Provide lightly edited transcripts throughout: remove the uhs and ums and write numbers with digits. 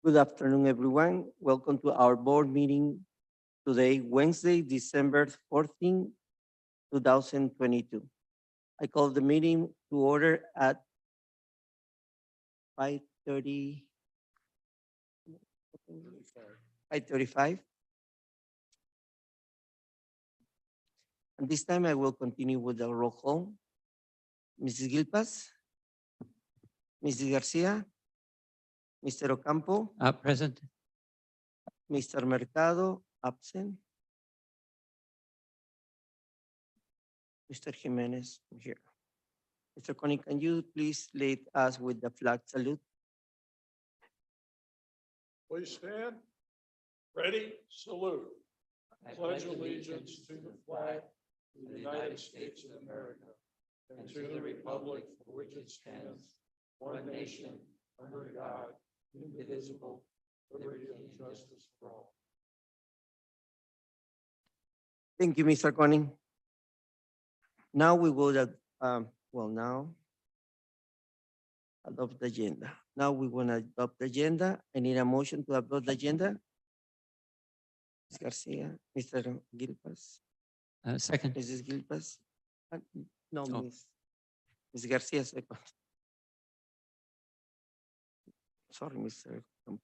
Good afternoon, everyone. Welcome to our board meeting today, Wednesday, December 14, 2022. I call the meeting to order at 5:30. 5:35. And this time I will continue with the roll call. Mrs. Gilpas, Mrs. Garcia, Mr. Ocampo, Present. Mr. Mercado, absent. Mr. Jimenez, here. Mr. Connie, can you please lead us with the flag salute? Please stand. Ready, salute. I pledge allegiance to the flag of the United States of America and to the republic for which it stands, one nation, under God, indivisible, liberty and justice for all. Thank you, Mr. Connie. Now we will, now adopt the agenda. Now we want to adopt the agenda. I need a motion to adopt the agenda. Ms. Garcia, Mr. Gilpas, Second. Mrs. Gilpas. No, Oh. Ms. Garcia, second. Sorry, Mr. Campo.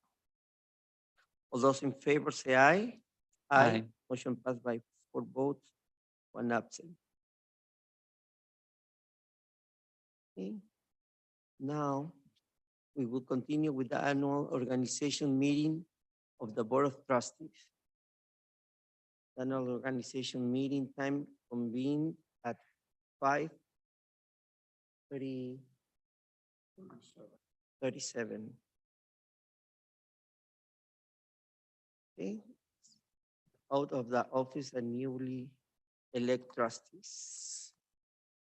All those in favor say aye. Aye. Motion passed by 4 votes, 1 absent. Okay. Now, we will continue with the annual organization meeting of the Board of Trustees. The annual organization meeting time convened at 5:37. Okay. Out of the office and newly elect trustees.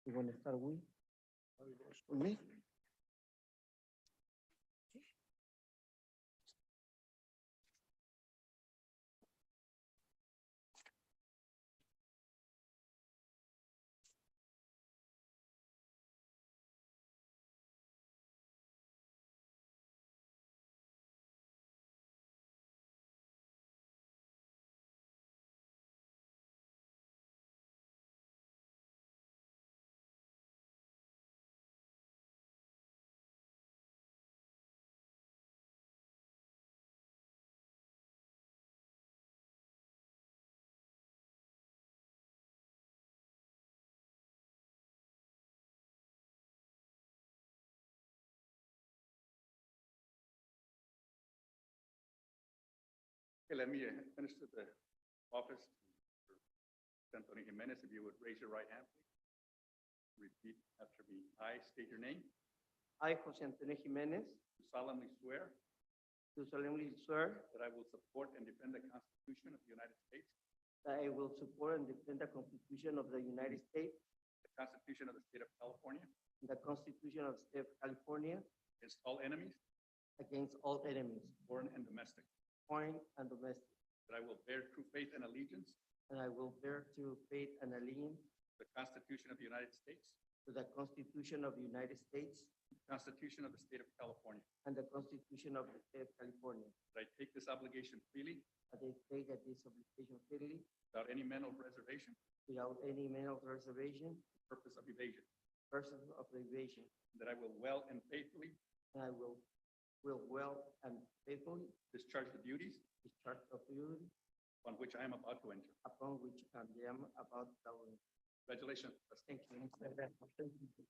You want to start with me? Okay, let me administer the office to Antonio Jimenez. If you would raise your right hand, please. Repeat after me. I state your name. I, Jose Antonio Jimenez, Do solemnly swear do solemnly swear that I will support and defend the Constitution of the United States, that I will support and defend the Constitution of the United States, the Constitution of the State of California, and the Constitution of the State of California, against all enemies, against all enemies, foreign and domestic. foreign and domestic, That I will bear true faith and allegiance and I will bear true faith and allegiance to the Constitution of the United States, to the Constitution of the United States the Constitution of the State of California. and the Constitution of the State of California. That I take this obligation freely, That I take that this obligation freely, without any mental reservation without any mental reservation, or purpose of evasion. person of evasion, That I will well and faithfully and I will well and faithfully discharge the duties discharge of duty on which I am about to enter. upon which I am about to enter. Congratulations. Thank you. Thank you.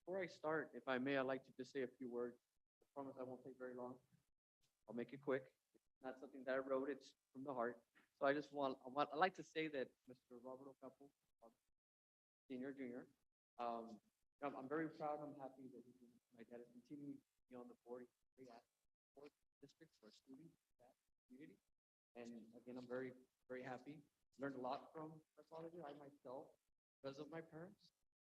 Before I start, if I may, I'd like to just say a few words. I promise I won't take very long. I'll make it quick. It's not something that I wrote, it's from the heart. So I'd like to say that Mr. Robert Ocampo, senior, junior, I'm very proud, I'm happy that my dad is continuing to be on the board. He's a great asset for the district, for our students, staff, community. And again, I'm very, very happy. Learned a lot from my father. I myself, because of my parents,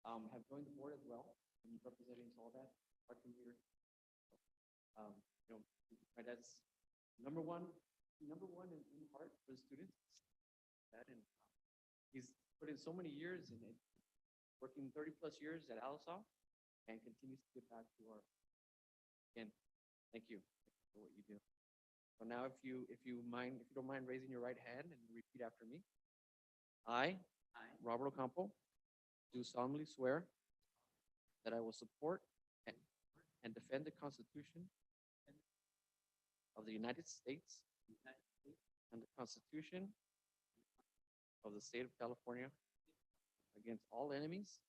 have joined the board as well and representing all that, our community. Um, you know, my dad's number one in heart for the students. That and he's put in so many years in it, working 30 plus years at Alisal, and continues to give back to our. Again, thank you for what you do. So now, if you don't mind raising your right hand and repeat after me. I, Robert Ocampo, do solemnly swear that I will support and defend the Constitution of the United States and the Constitution of the State of California against all enemies,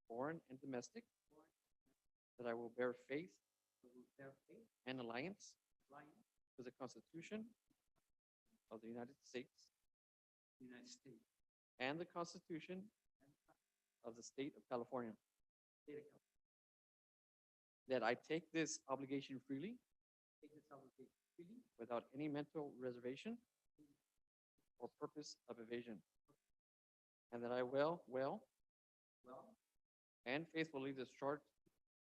foreign and domestic, that I will bear faith and alliance to the Constitution of the United States and the Constitution of the State of California. That I take this obligation freely without any mental reservation or purpose of evasion. And that I will and faithfully discharge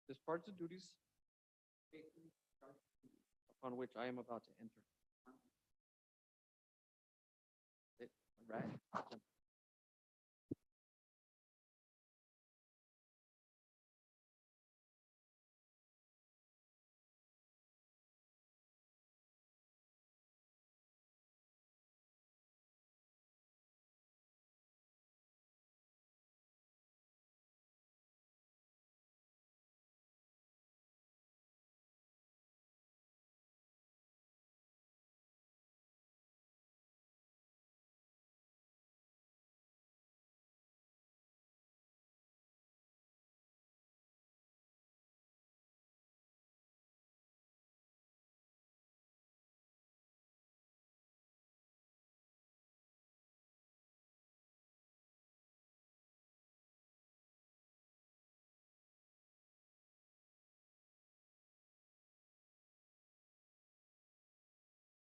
the duties upon which I am about to enter. Right.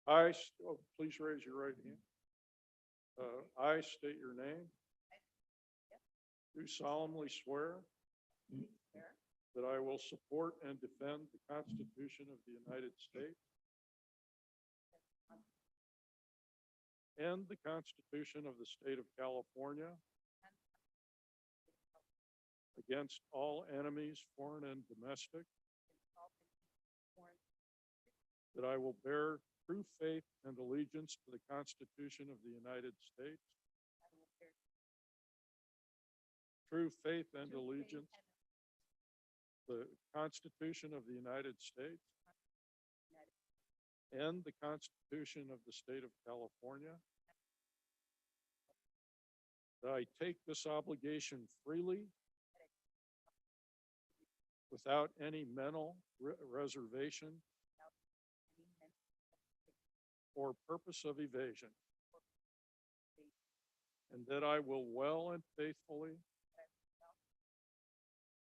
Please raise your right hand. I state your name. Do solemnly swear that I will support and defend the Constitution of the United States and the Constitution of the State of California against all enemies, foreign and domestic, that I will bear true faith and allegiance to the Constitution of the United States, true faith and allegiance to the Constitution of the United States and the Constitution of the State of California, that I take this obligation freely without any mental reservation or purpose of evasion, and that I will well and faithfully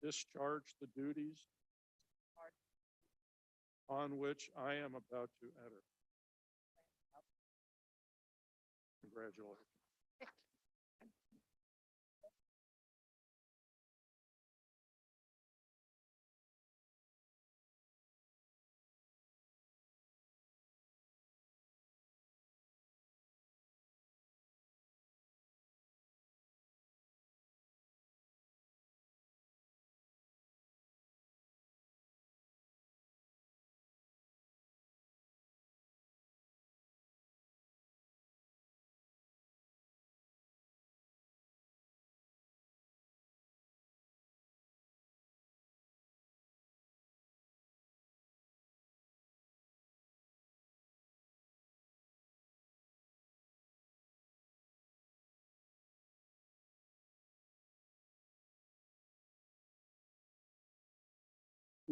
discharge the duties on which I am about to enter. Congratulations.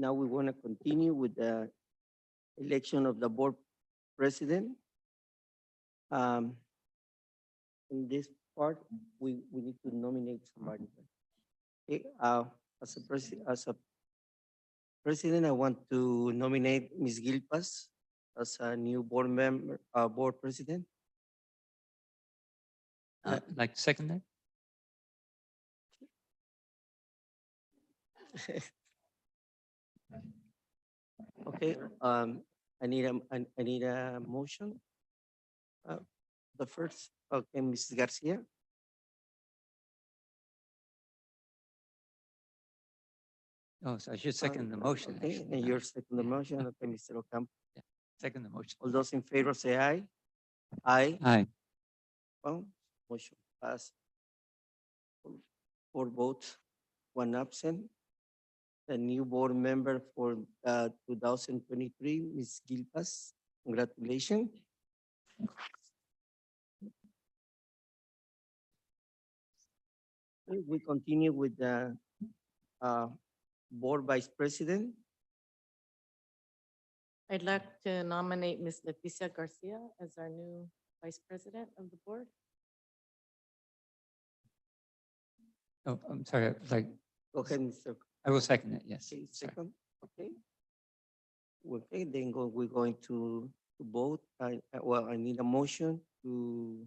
now we want to continue with the election of the board president. In this part, we need to nominate somebody. Okay, as a president, I want to nominate Ms. Gilpas as a new board member, board president. Like to second that? Okay, I need a motion. The first, okay, Mrs. Garcia. Oh, so I should second the motion. Okay, actually, and huh? you're second the motion, okay, Mr. Ocampo. Second the motion. All those in favor say aye. Aye. Aye. Well, motion passed. 4 votes, 1 absent. The new board member for 2023, Ms. Gilpas. Congratulations. Okay, we continue with the board vice president. I'd like to nominate Ms. Leticia Garcia as our new vice president of the board. Oh, I'm sorry. I was like, Go ahead, Mr. I will second it. Yes. Okay, Sorry. second, okay. Okay, then we're going to vote. Well, I need a motion to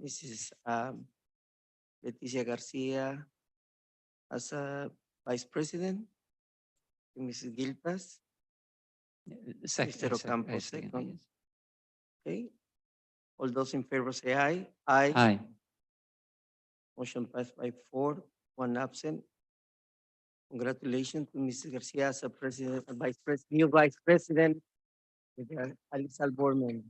Mrs. Leticia Garcia as a vice president. Mrs. Gilpas, Second. Mr. I sec- Ocampo, I second it, second. yes. okay? All those in favor say aye. Aye. Aye. Motion passed by 4, 1 absent. Congratulations to Mrs. Garcia as a president, new vice president with the Alisal board member.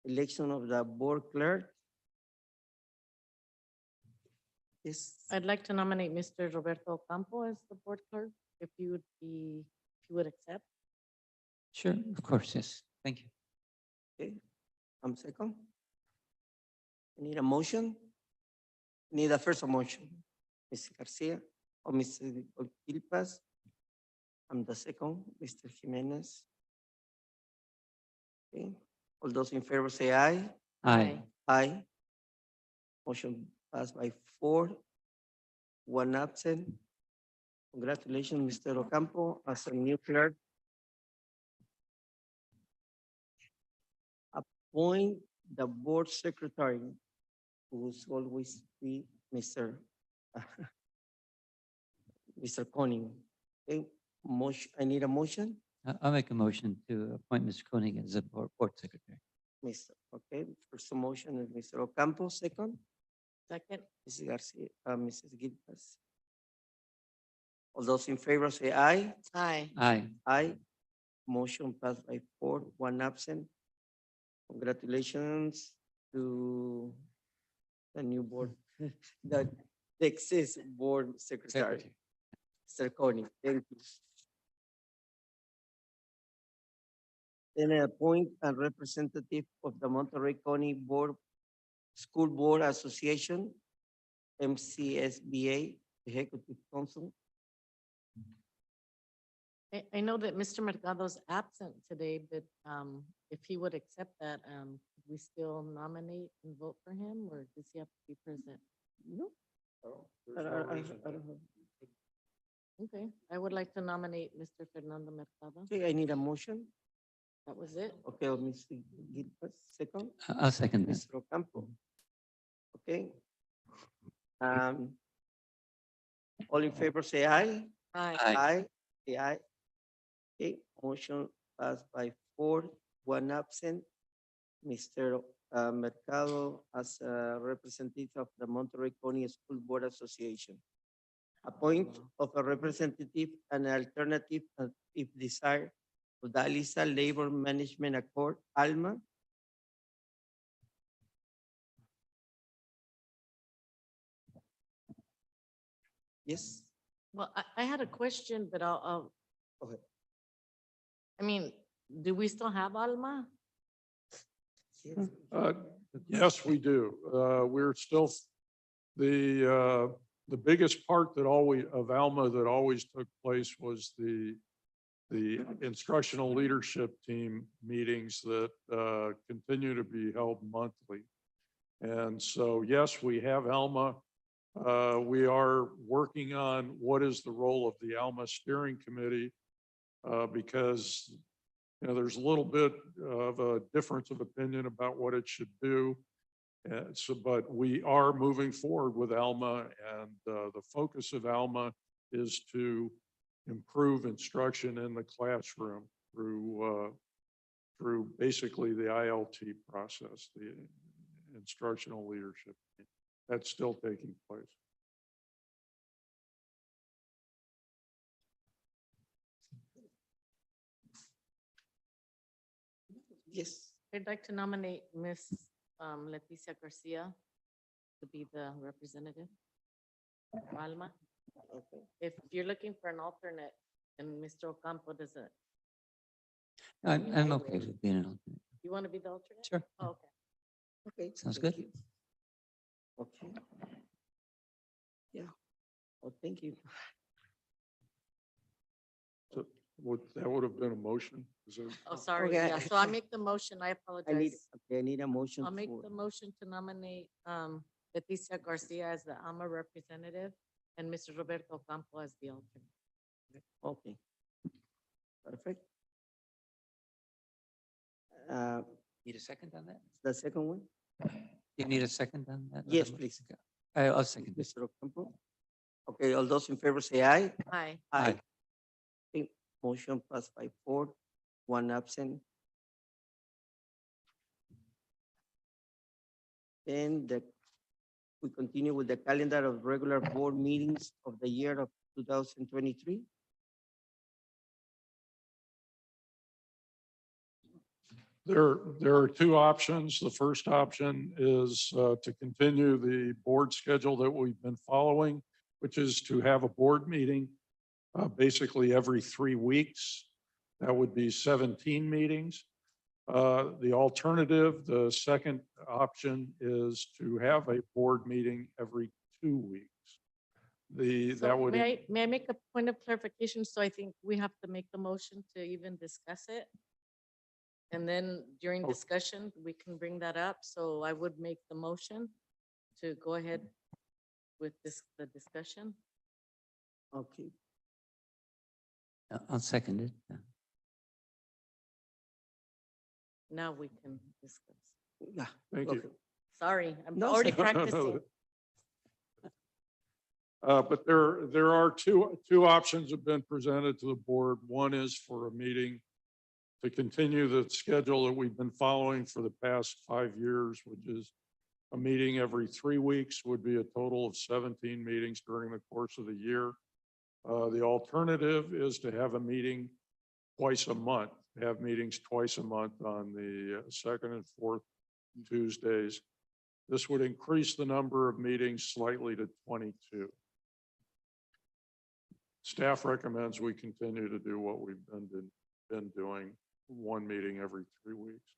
Election of the board clerk. Yes, I'd like to nominate Mr. Roberto Campo as the board clerk, if you would accept. Sure. Of course. Yes. Thank you. okay. I'm second. I need a motion. Need a first motion. Ms. Garcia or Mr. Gilpas. I'm the second, Mr. Jimenez. Okay. All those in favor say aye. Aye. Aye. Motion passed by 4, 1 absent. Congratulations, Mr. Ocampo, as a new clerk. Appoint the board secretary, who will always be Mr. Mr. Coning. Okay, motion, I need a motion, I'll make a motion to appoint Mr. Koenig as a board secretary. Mr. Okay, first motion is Mr. Ocampo, second, Second, Mrs. Garcia, Mrs. Gilpas. All those in favor say aye. aye. Aye. Aye. Motion passed by 4, 1 absent. Congratulations to the new board, the Texas board secretary, Mr. Coney. Thank you. Then I appoint a representative of the Monterey County Board, School Board Association, MCSBA, Executive Council. I know that Mr. Mercado's absent today, but if he would accept that, could we still nominate and vote for him, or does he have to be present? No, There's I no don't reason. have. Okay, I would like to nominate Mr. Fernando Mercado. Okay, I need a motion. That was it. Okay, Mr. Gilbert, second. I'll second that. Mr. Ocampo. Okay. All in favor, say aye. Aye. Aye. Aye. Say aye. Okay, motion passed by 4, 1 absent. Mr. Mercado as a representative of the Monterey County School Board Association. Appoint of a representative and alternative if desired to the Alisa Labor Management Accord, ALMA. Yes. Well, I had a question, but I'll, Go ahead. I mean, do we still have Alma? Yes, we do. We're still, the the biggest part that always, of Alma that always took place was the instructional leadership team meetings that continue to be held monthly. And so, yes, we have Alma. We are working on what is the role of the Alma Steering Committee because, you know, there's a little bit of a difference of opinion about what it should do. But we are moving forward with Alma, and the focus of Alma is to improve instruction in the classroom through basically the ILT process, the instructional leadership. That's still taking place. Yes, I'd like to nominate Ms. Leticia Garcia to be the representative. for Alma. okay. If you're looking for an alternate and Mr. Ocampo doesn't, I'm okay with being an alternate. you want to be the alternate? Sure. Oh, okay. Okay. Sounds thank good. you. Okay. Yeah. Oh, thank you. So that would have been a motion. Is there? Oh, sorry. Okay. Yeah, so I make the motion. I I need, apologize. okay, I need a motion I'll make for, the motion to nominate Leticia Garcia as the AMA representative and Mr. Roberto Campo as the alternate. okay. Perfect. Need a second on that? The second one? You need a second on that? Yes, please. I'll second this. Mr. Ocampo? Okay, all those in favor say aye. Aye. Aye. Okay, motion passed by 4, 1 absent. Then we continue with the calendar of regular board meetings of the year of 2023. There are two options. The first option is to continue the board schedule that we've been following, which is to have a board meeting basically every 3 weeks. That would be 17 meetings. The alternative, the second option is to have a board meeting every 2 weeks. So That would, may I make a point of clarification? So I think we have to make the motion to even discuss it. And then during Oh. discussion, we can bring that up. So I would make the motion to go ahead with the discussion. Okay, I'll second it. Now we can discuss. yeah. thank you. okay. Sorry, I'm No, already sir. practicing. But there are two options have been presented to the board. One is for a meeting to continue the schedule that we've been following for the past 5 years, which is a meeting every 3 weeks, would be a total of 17 meetings during the course of the year. The alternative is to have a meeting twice a month, have meetings twice a month on the second and fourth Tuesdays. This would increase the number of meetings slightly to 22. Staff recommends we continue to do what we've been doing, one meeting every 3 weeks.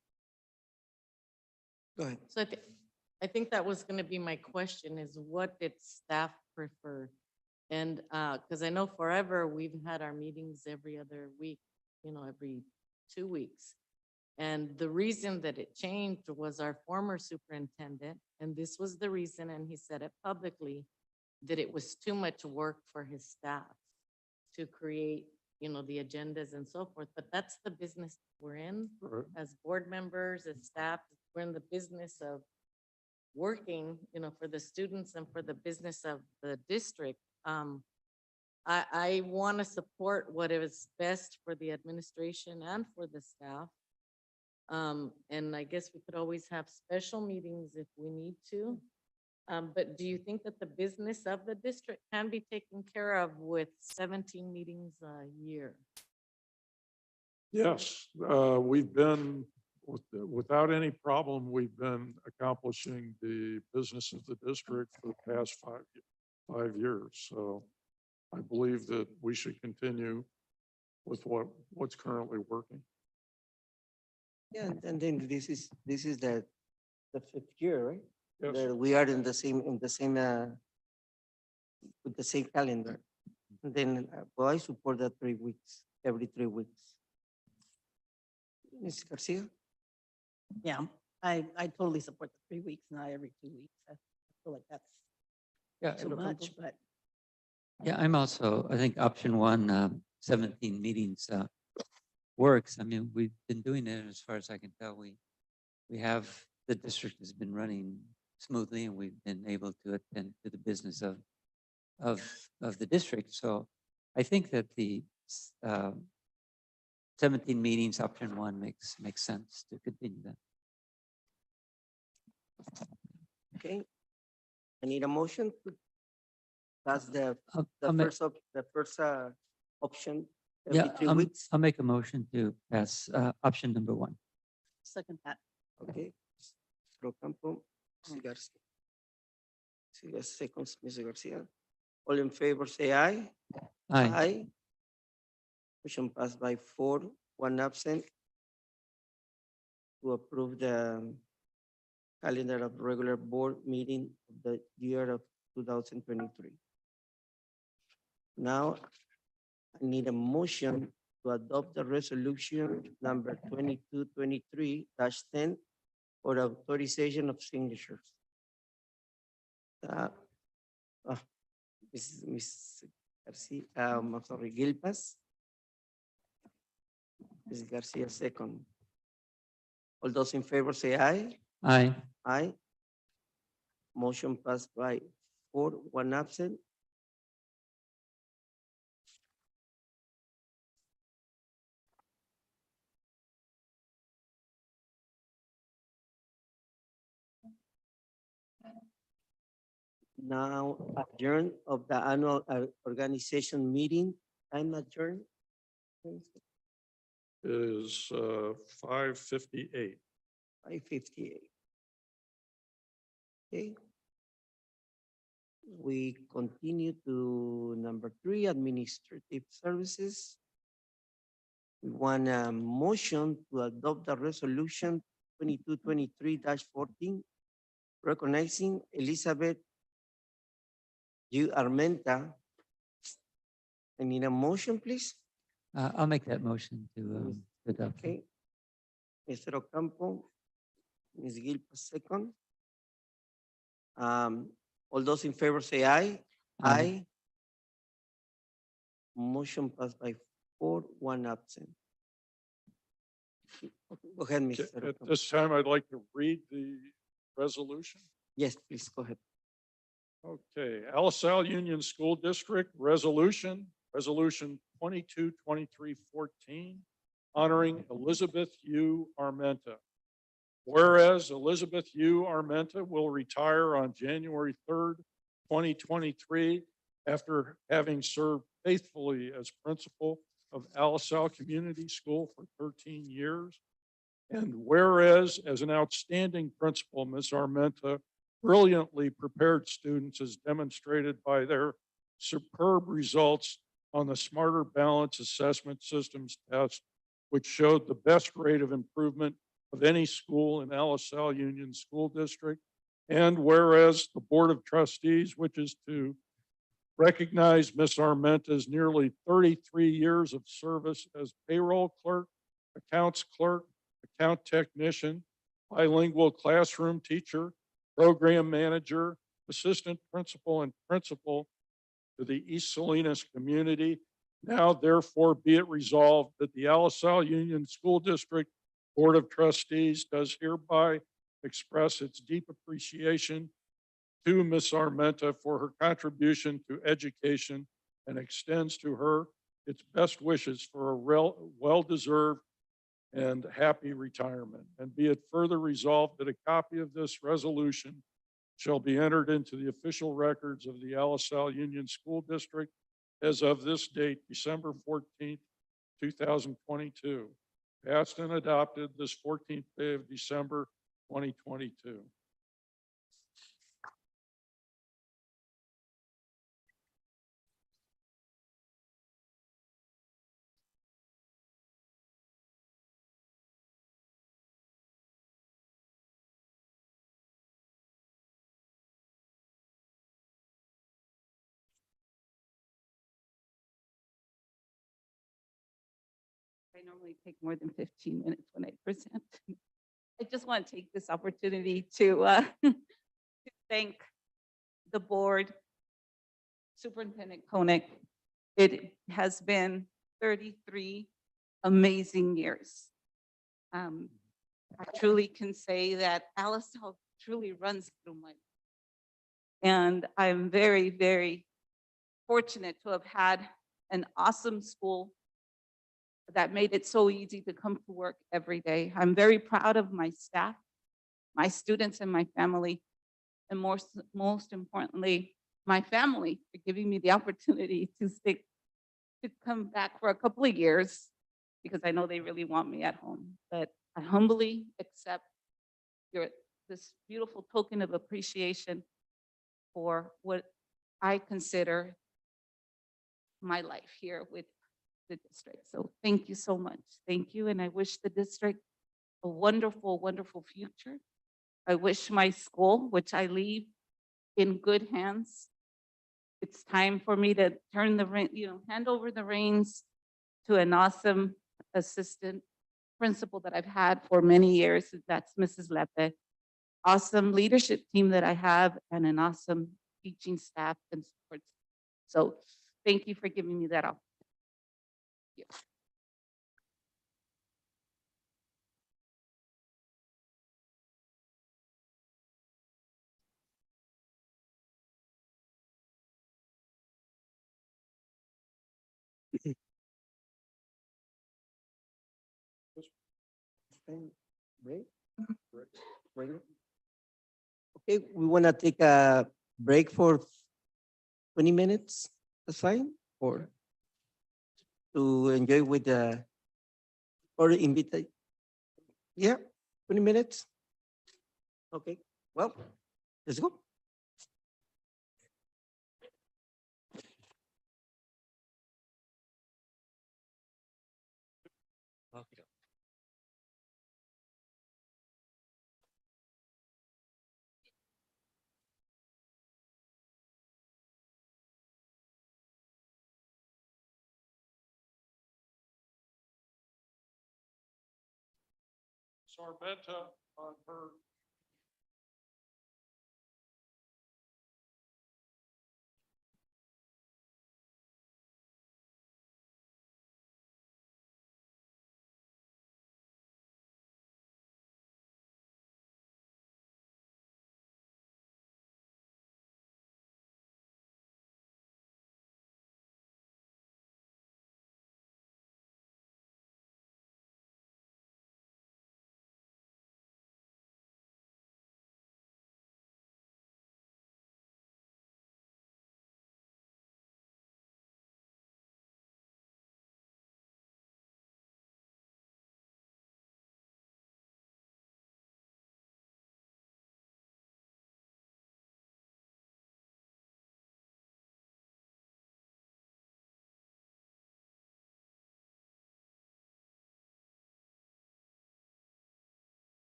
Go ahead. So I think that was going to be my question is what did staff prefer? And because I know forever we've had our meetings every other week, every 2 weeks. And the reason that it changed was our former superintendent, and this was the reason, and he said it publicly, that it was too much work for his staff to create, the agendas and so forth. But that's the business we're in Right. as board members, as staff. We're in the business of working, for the students and for the business of the district. I want to support what is best for the administration and for the staff. And I guess we could always have special meetings if we need to. But do you think that the business of the district can be taken care of with 17 meetings a year? Yes, we've been, without any problem, we've been accomplishing the business of the district for the past 5 years. So I believe that we should continue with what's currently working. Yeah, and then this is the 5th year, right? Yes, That we are in the same with the same calendar. And then, well, I support that 3 weeks, every 3 weeks. Ms. Garcia? Yeah, I totally support the 3 weeks, not every 2 weeks. I feel like that's Yeah, too much, but yeah, I'm also, I think option one, 17 meetings works. I mean, we've been doing it as far as I can tell. We have, the district has been running smoothly and we've been able to attend to the business of the district. So I think that the 17 meetings, option one makes sense to continue that. Okay. I need a motion to pass I'll the ma- first, option Yeah, every 3 weeks. I'll make a motion to pass option number one. second that. Okay. Mr. Ocampo, Ms. Garcia. Seconds, Ms. Garcia. All in favor, say aye. Aye. Motion passed by 4, 1 absent. To approve the calendar of regular board meeting of the year of 2023. Now, I need a motion to adopt the resolution number 2223-10 for authorization of signatures. Ms. Garcia, I'm sorry, Gilpas. Ms. Garcia, second. All those in favor say aye. Aye. Aye. Motion passed by 4, 1 absent. Now adjourn of the annual organization meeting. I'm adjourned. Is 5:58. 5:58. Okay. We continue to number 3, administrative services. We want a motion to adopt the resolution 2223-14, recognizing Elizabeth U. Armenta. I need a motion, please. I'll make that motion to adopt. Okay. Mr. Ocampo, Ms. Gilpa, second. All those in favor say aye. Aye. Motion passed by 4, 1 absent. Go ahead, Okay, Mr. at Ocampo. this time, I'd like to read the resolution. Yes, please, go ahead. Okay, LaSalle Union School District Resolution 2223-14, honoring Elizabeth U. Armenta. Whereas Elizabeth U. Armenta will retire on January 3rd, 2023, after having served faithfully as principal of LaSalle Community School for 13 years. And whereas as an outstanding principal, Ms. Armenta brilliantly prepared students as demonstrated by their superb results on the Smarter Balance Assessment Systems test, which showed the best rate of improvement of any school in LaSalle Union School District. And whereas the Board of Trustees, which is to recognize Ms. Armenta's nearly 33 years of service as payroll clerk, accounts clerk, account technician, bilingual classroom teacher, program manager, assistant principal, and principal to the East Salinas community. Now therefore be it resolved that the LaSalle Union School District Board of Trustees does hereby express its deep appreciation to Ms. Armenta for her contribution to education and extends to her its best wishes for a well-deserved and happy retirement. And be it further resolved that a copy of this resolution shall be entered into the official records of the LaSalle Union School District as of this date, December 14th, 2022. Passed and adopted this 14th day of December, 2022. normally take more than 15 minutes when I present. I just want to take this opportunity to to thank the board, Superintendent Koenig. It has been 33 amazing years. I truly can say that Alice Health truly runs through my life. And I'm very, very fortunate to have had an awesome school that made it so easy to come to work every day. I'm very proud of my staff, my students, and my family, and most importantly, my family for giving me the opportunity to come back for a couple of years because I know they really want me at home. But I humbly accept this beautiful token of appreciation for what I consider my life here with the district. So thank you so much. Thank you. And I wish the district a wonderful, wonderful future. I wish my school, which I leave in good hands. It's time for me to hand over the reins to an awesome assistant principal that I've had for many years. That's Mrs. Lepe. Awesome leadership team that I have and an awesome teaching staff and support. So thank you for giving me that opportunity. Time break? Break? Okay, we want to take a break for 20 minutes. That's fine? Or to enjoy with the, or invite? Yeah, 20 minutes? Okay, well, let's go. Okay. Sarmenta on her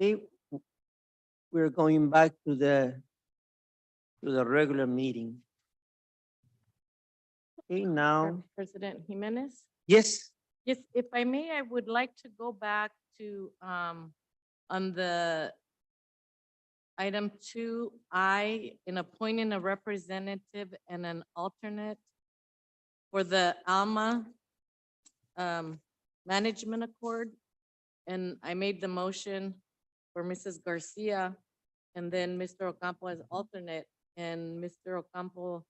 Okay, we're going back to the regular meeting. Okay, now, President Jimenez? yes, Yes, if I may, I would like to go back to, on the item 2I, in appointing a representative and an alternate for the ALMA Management Accord. And I made the motion for Mrs. Garcia and then Mr. Ocampo as alternate. And Mr. Ocampo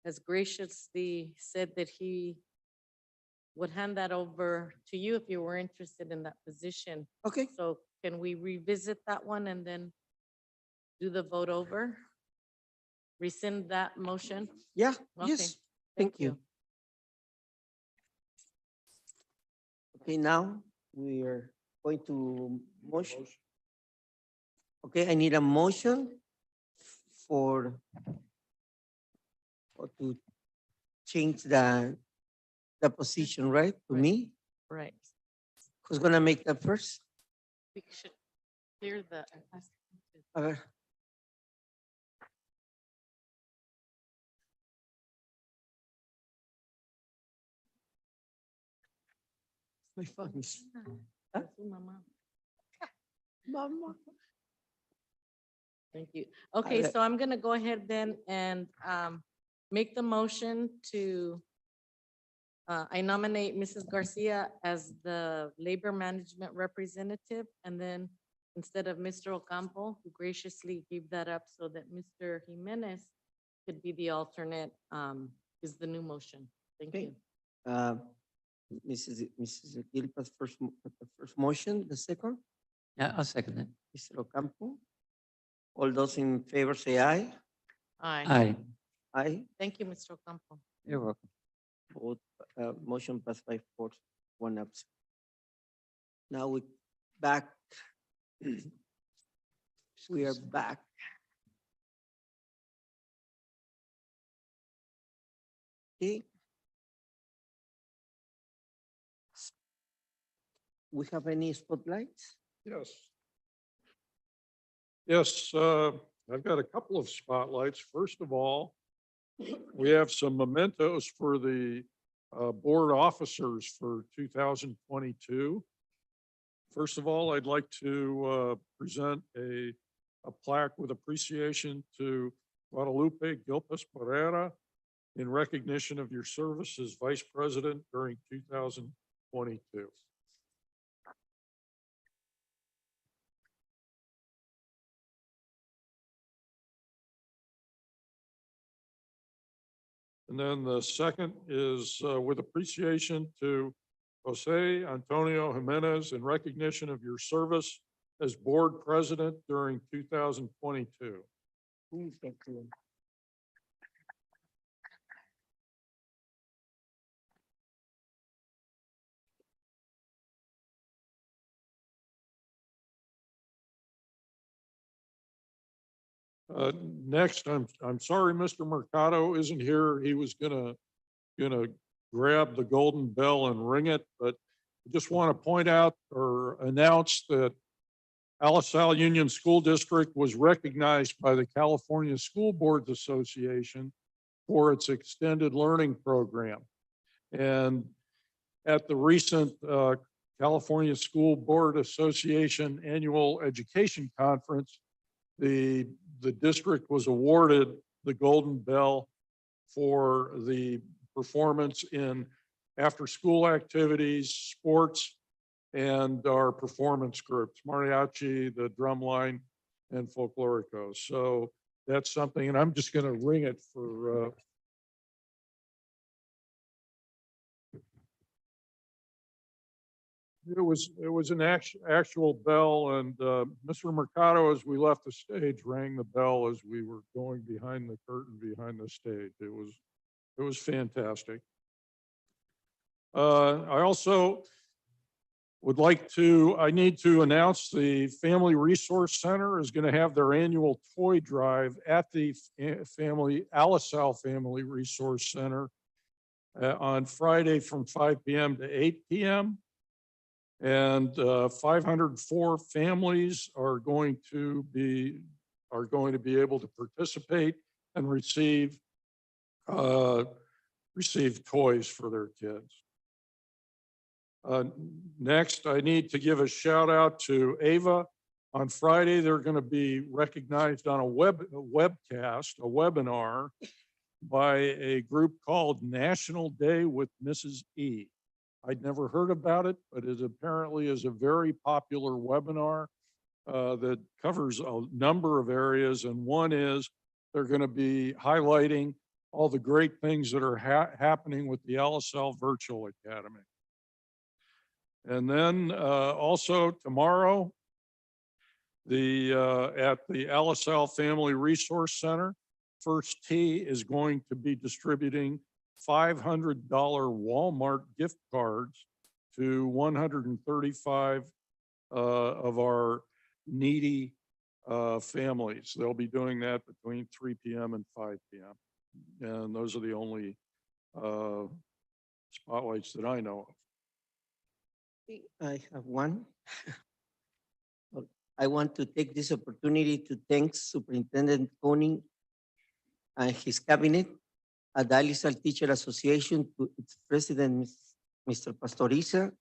has graciously said that he would hand that over to you if you were interested in that position. okay, So can we revisit that one and then do the vote over? Rescind that motion? yeah, Okay, yes, thank you. Okay, now we are going to motion. Okay, I need a motion for or to change the position, right? To Right. me, Right. who's gonna make that first? We should clear the. A ver. My phone is. Huh? Mama. Thank you. Okay, let- so I'm gonna go ahead then and make the motion to I nominate Mrs. Garcia as the labor management representative, and then instead of Mr. Ocampo, who graciously gave that up so that Mr. Jimenez could be the alternate, is the new motion. Thank Okay. you. Mrs. Gilpa's the first motion, the second, Yeah, I'll second that. Mr. Ocampo. All those in favor say aye. Aye. Aye, Aye. Thank you, Mr. Ocampo. you're welcome. Vote, motion passed by 4, 1 absent. Now we back. We are back. Okay. We have any spotlights? Yes. Yes, I've got a couple of spotlights. First of all, we have some mementos for the board officers for 2022. First of all, I'd like to present a plaque with appreciation to Guadalupe Gilpas Pereira in recognition of your service as vice president during 2022. And then the second is with appreciation to Jose Antonio Jimenez in recognition of your service as board president during 2022. Who is that to? Next, I'm sorry, Mr. Mercado isn't here. He was gonna grab the golden bell and ring it, but I just want to point out or announce that Alisal Union School District was recognized by the California School Boards Association for its extended learning program. And at the recent California School Board Association Annual Education Conference, the district was awarded the Golden Bell for the performance in after-school activities, sports, and our performance groups, mariachi, the drumline, and folklorico. So that's something, and I'm just going to ring it for it was an actual bell, and Mr. Mercado, as we left the stage, rang the bell as we were going behind the curtain behind the stage. It was fantastic. I also would like to, I need to announce the Family Resource Center is going to have their annual toy drive at the Alisal Family Resource Center on Friday from 5 p.m. to 8 p.m. And 504 families are going to be able to participate and uh, receive toys for their kids. Next, I need to give a shout out to Ava. On Friday, they're going to be recognized on a webcast, a webinar by a group called National Day with Mrs. E. I'd never heard about it, but it apparently is a very popular webinar that covers a number of areas. And one is they're going to be highlighting all the great things that are happening with the LSL Virtual Academy. And then also tomorrow, at the LSL Family Resource Center, First Tee is going to be distributing $500 Walmart gift cards to 135 of our needy families. They'll be doing that between 3 p.m. and 5 p.m. And those are the only spotlights that I know of. I have one. I want to take this opportunity to thank Superintendent Koenig and his cabinet, at the Alisal Teacher Association, to its president, Mr. Pastoriza,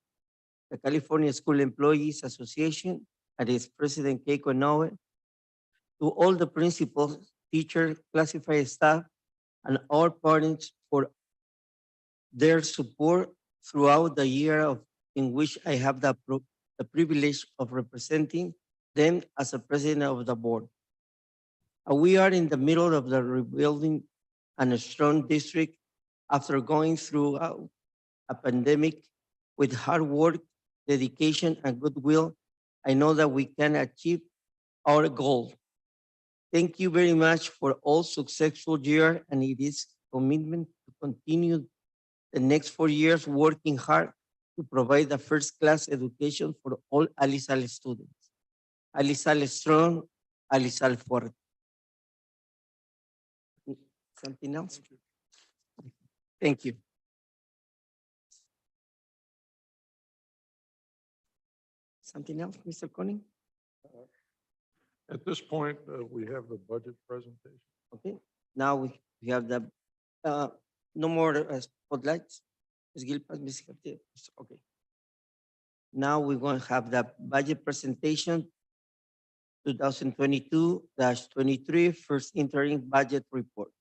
the California School Employees Association, and its president, Keiko Noe, to all the principals, teachers, classified staff, and all parents for their support throughout the year in which I have the privilege of representing them as a president of the board. We are in the middle of the rebuilding and a strong district after going through a pandemic. With hard work, dedication, and goodwill, I know that we can achieve our goal. Thank you very much for all successful year, and it is commitment to continue the next 4 years working hard to provide a first-class education for all Alisal students. Alisal strong, Alisal fuerte. Something else? Thank you. Something else, Mr. Koenig? At this point, we have the budget presentation. Okay, now we have the, no more spotlights. Ms. Gilpas, Ms. Garcia. Okay. Now we're going to have the budget presentation 2022-23 first interim budget report.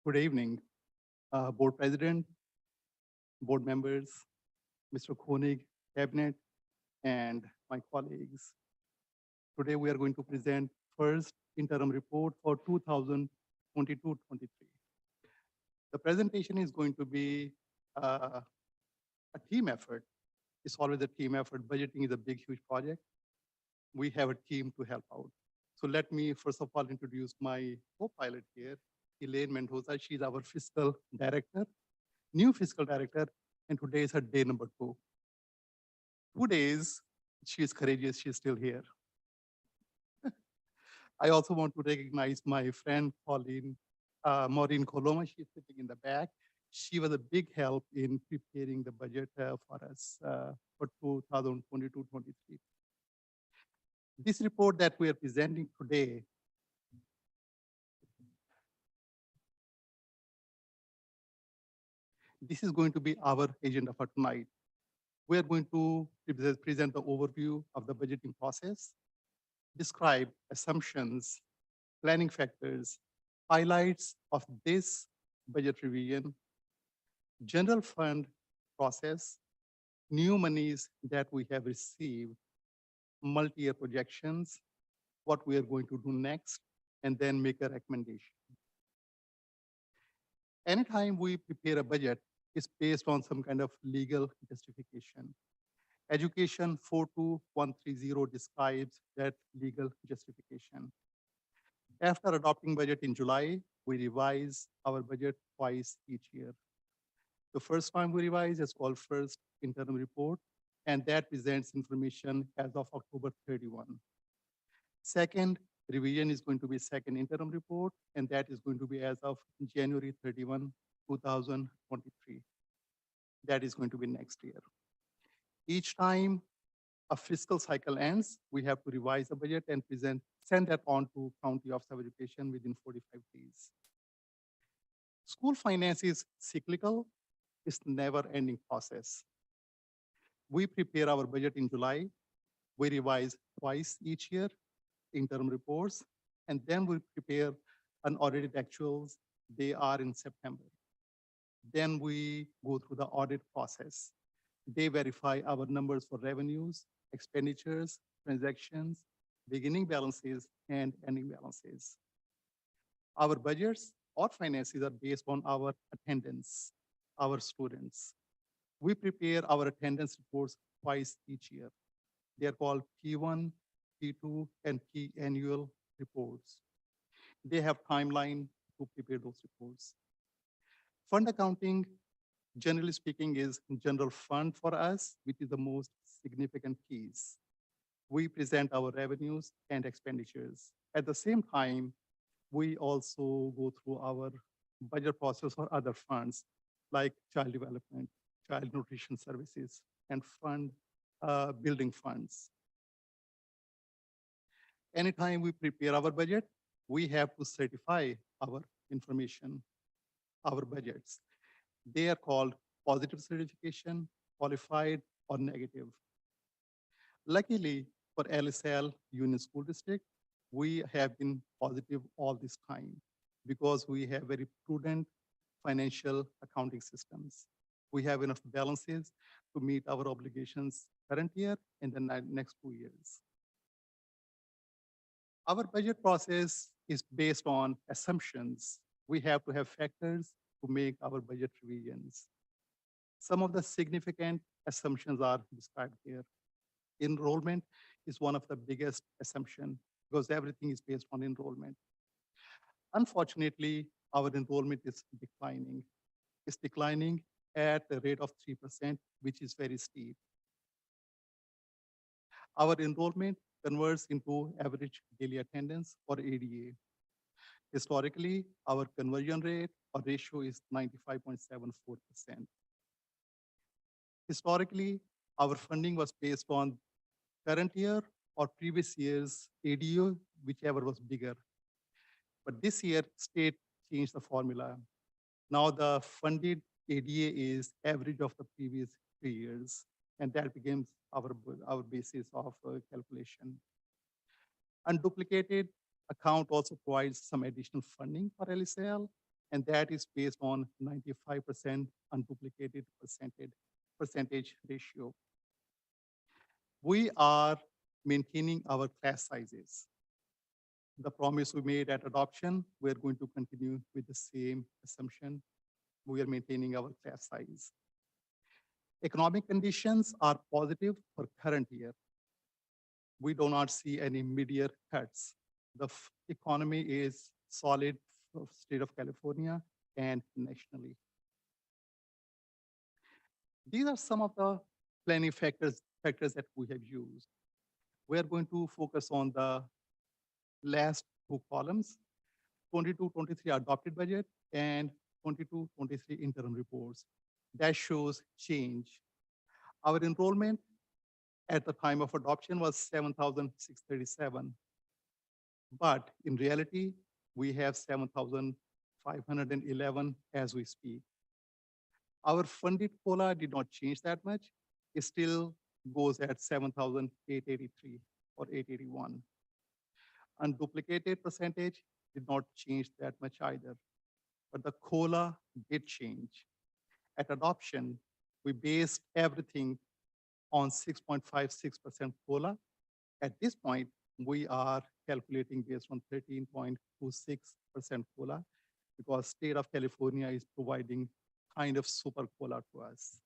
Good evening, Board President, board members, Mr. Koenig, Cabinet, and my colleagues. Today, we are going to present first interim report for 2022-23. The presentation is going to be a team effort. It's always a team effort. Budgeting is a big, huge project. We have a team to help out. So let me first of all introduce my co-pilot here, Elaine Mendoza. She's our fiscal director, new fiscal director, and today is her day number 2. 2 days, she is courageous, she's still here. I also want to recognize my friend, Pauline, Maureen Coloma, she's sitting in the back. She was a big help in preparing the budget for us for 2022-23. This report that we are presenting today this is going to be our agenda for tonight. We are going to present the overview of the budgeting process, describe assumptions, planning factors, highlights of this budget revision, general fund process, new monies that we have received, multi-year projections, what we are going to do next, and then make a recommendation. Anytime we prepare a budget, it's based on some kind of legal justification. Education 42130 describes that legal justification. After adopting budget in July, we revise our budget twice each year. The first time we revise is called first interim report, and that presents information as of October 31. Second revision is going to be second interim report, and that is going to be as of January 31, 2023. That is going to be next year. Each time a fiscal cycle ends, we have to revise the budget and send that on to County Office of Education within 45 days. School finance is cyclical. It's never-ending process. We prepare our budget in July. We revise twice each year, interim reports, and then we prepare unaudited actuals. They are in September. Then we go through the audit process. They verify our numbers for revenues, expenditures, transactions, beginning balances, and ending balances. Our budgets or finances are based on our attendance, our students. We prepare our attendance reports twice each year. They are called P1, P2, and P annual reports. They have timeline to prepare those reports. Fund accounting, generally speaking, is general fund for us, which is the most significant piece. We present our revenues and expenditures. At the same time, we also go through our budget process for other funds like child development, child nutrition services, and building funds. Anytime we prepare our budget, we have to certify our information, our budgets. They are called positive certification, qualified, or negative. Luckily for LSL Union School District, we have been positive all this time because we have very prudent financial accounting systems. We have enough balances to meet our obligations current year and the next 2 years. Our budget process is based on assumptions. We have to have factors to make our budget revisions. Some of the significant assumptions are described here. Enrollment is one of the biggest assumptions because everything is based on enrollment. Unfortunately, our enrollment is declining. It's declining at a rate of 3%, which is very steep. Our enrollment converts into average daily attendance or ADA. Historically, our conversion rate or ratio is 95.74%. Historically, our funding was based on current year or previous year's ADU, whichever was bigger. But this year, state changed the formula. Now the funded ADA is average of the previous 3 years, and that becomes our basis of calculation. Unduplicated account also provides some additional funding for LSL, and that is based on 95% unduplicated percentage ratio. We are maintaining our class sizes. The promise we made at adoption, we're going to continue with the same assumption. We are maintaining our class size. Economic conditions are positive for current year. We do not see any mid-year cuts. The economy is solid for state of California and nationally. These are some of the planning factors that we have used. We are going to focus on the last 2 columns. 22-23 adopted budget and 22-23 interim reports. That shows change. Our enrollment at the time of adoption was 7,637. But in reality, we have 7,511 as we speak. Our funded COLA did not change that much. It still goes at 7,883 or 881. Unduplicated percentage did not change that much either, but the COLA did change. At adoption, we based everything on 6.56% COLA. At this point, we are calculating based on 13.26% COLA because state of California is providing kind of super COLA to us.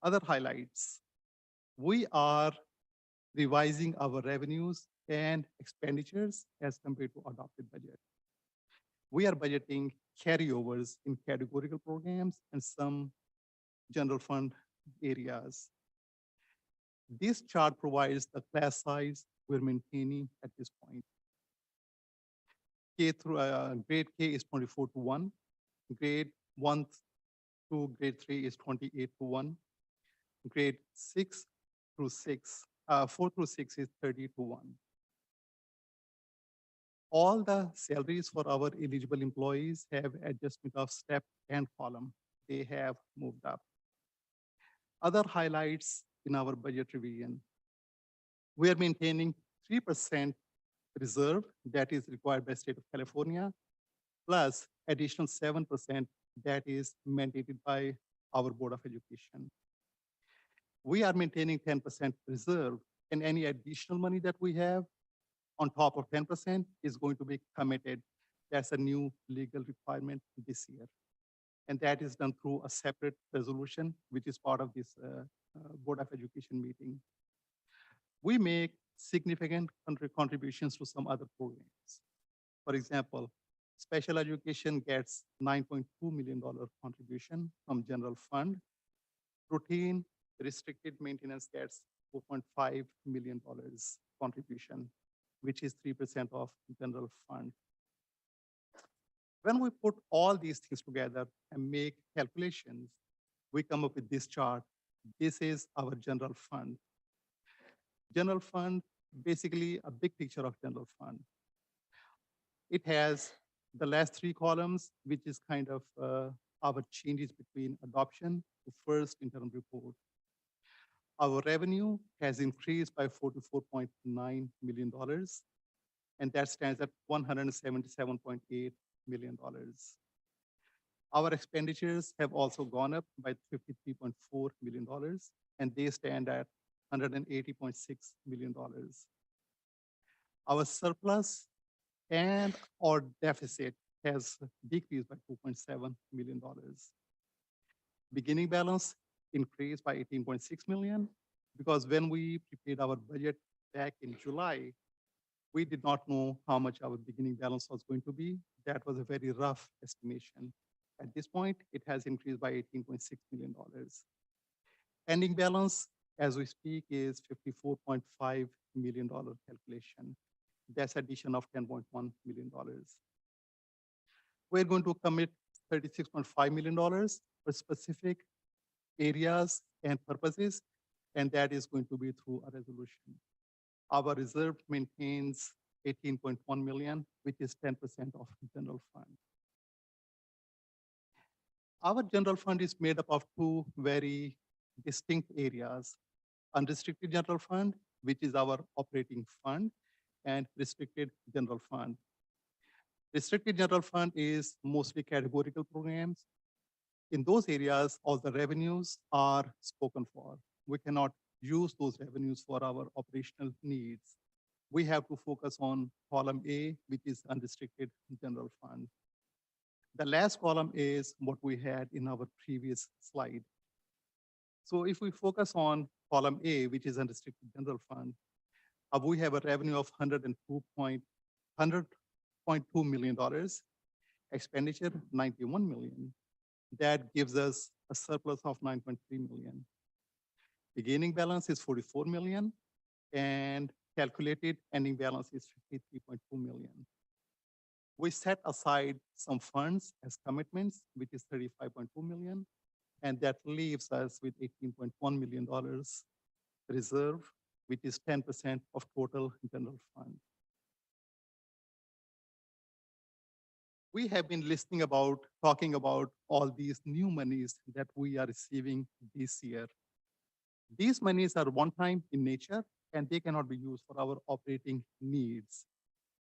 Other highlights, we are revising our revenues and expenditures as compared to adopted budget. We are budgeting carryovers in categorical programs and some general fund areas. This chart provides the class size we're maintaining at this point. Grade K is 24-1. Grade 1 to grade 3 is 28-1. Grade 4 through 6 is 30-1. All the salaries for our eligible employees have adjustment of step and column. They have moved up. Other highlights in our budget revision. We are maintaining 3% reserve that is required by state of California, plus additional 7% that is mandated by our Board of Education. We are maintaining 10% reserve, and any additional money that we have on top of 10% is going to be committed. That's a new legal requirement this year. And that is done through a separate resolution, which is part of this Board of Education meeting. We make significant contributions to some other programs. For example, special education gets $9.2 million contribution from general fund. Routine restricted maintenance gets $4.5 million contribution, which is 3% of general fund. When we put all these things together and make calculations, we come up with this chart. This is our general fund. General fund, basically a big picture of general fund. It has the last three columns, which is kind of our changes between adoption to first interim report. Our revenue has increased by $44.9 million, and that stands at $177.8 million. Our expenditures have also gone up by $53.4 million, and they stand at $180.6 million. Our surplus and our deficit has decreased by $2.7 million. Beginning balance increased by $18.6 million because when we prepared our budget back in July, we did not know how much our beginning balance was going to be. That was a very rough estimation. At this point, it has increased by $18.6 million. Ending balance, as we speak, is $54.5 million calculation. That's addition of $10.1 million. We're going to commit $36.5 million for specific areas and purposes, and that is going to be through a resolution. Our reserve maintains $18.1 million, which is 10% of general fund. Our general fund is made up of two very distinct areas: unrestricted general fund, which is our operating fund, and restricted general fund. Restricted general fund is mostly categorical programs. In those areas, all the revenues are spoken for. We cannot use those revenues for our operational needs. We have to focus on column A, which is unrestricted general fund. The last column is what we had in our previous slide. So if we focus on column A, which is unrestricted general fund, we have a revenue of $100.2 million, expenditure $91 million. That gives us a surplus of $9.3 million. Beginning balance is $44 million, and calculated ending balance is $53.2 million. We set aside some funds as commitments, which is 35.2 million, and that leaves us with $18.1 million reserve, which is 10% of total general fund. We have been talking about all these new monies that we are receiving this year. These monies are one-time in nature, and they cannot be used for our operating needs.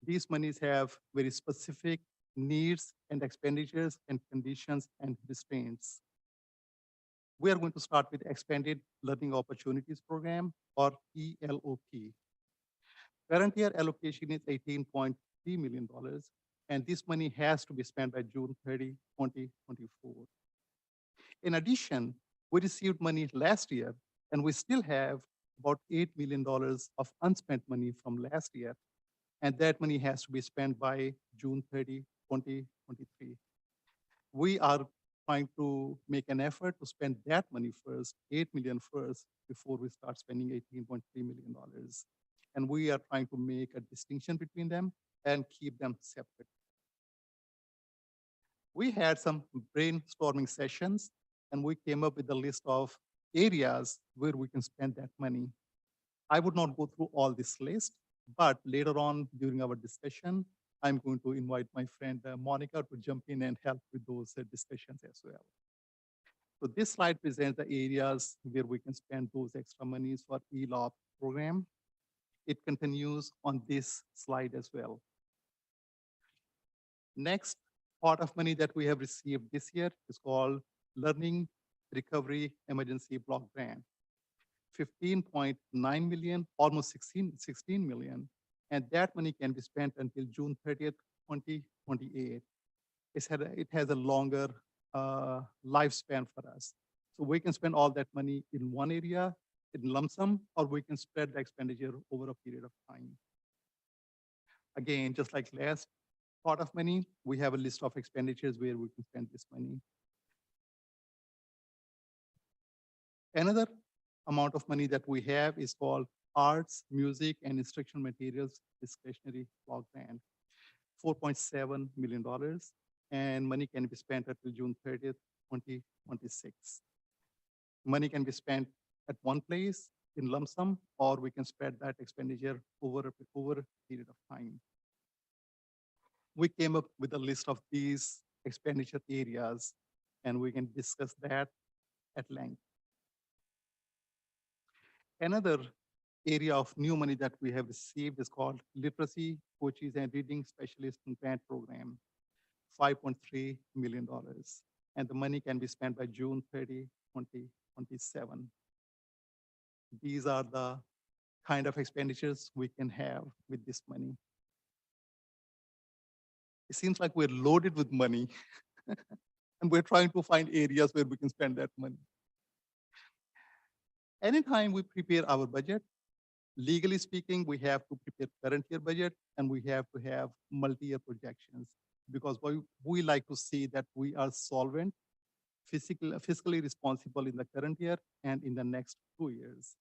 These monies have very specific needs and expenditures and conditions and restraints. We are going to start with Expanded Learning Opportunities Program, or ELOP. Current year allocation is $18.3 million, and this money has to be spent by June 30, 2024. In addition, we received money last year, and we still have about $8 million of unspent money from last year, and that money has to be spent by June 30, 2023. We are trying to make an effort to spend that money first, 8 million first, before we start spending $18.3 million. And we are trying to make a distinction between them and keep them separate. We had some brainstorming sessions, and we came up with a list of areas where we can spend that money. I would not go through all this list, but later on during our discussion, I'm going to invite my friend Monica to jump in and help with those discussions as well. So this slide presents the areas where we can spend those extra monies for ELOP program. It continues on this slide as well. Next pot of money that we have received this year is called Learning Recovery Emergency Block Grant. 15.9 million, almost 16 million, and that money can be spent until June 30th, 2028. It has a longer lifespan for us. So we can spend all that money in one area in lump sum, or we can spread the expenditure over a period of time. Again, just like last pot of money, we have a list of expenditures where we can spend this money. Another amount of money that we have is called Arts, Music, and Instructional Materials Discretionary Block Grant, $4.7 million, and money can be spent until June 30th, 2026. Money can be spent at one place in lump sum, or we can spread that expenditure over a period of time. We came up with a list of these expenditure areas, and we can discuss that at length. Another area of new money that we have received is called Literacy Coaches and Reading Specialist Grant Program, $5.3 million. And the money can be spent by June 30, 2027. These are the kind of expenditures we can have with this money. It seems like we're loaded with money and we're trying to find areas where we can spend that money. Anytime we prepare our budget, legally speaking, we have to prepare current year budget and we have to have multi-year projections because we like to see that we are solvent, fiscally responsible in the current year and in the next 2 years.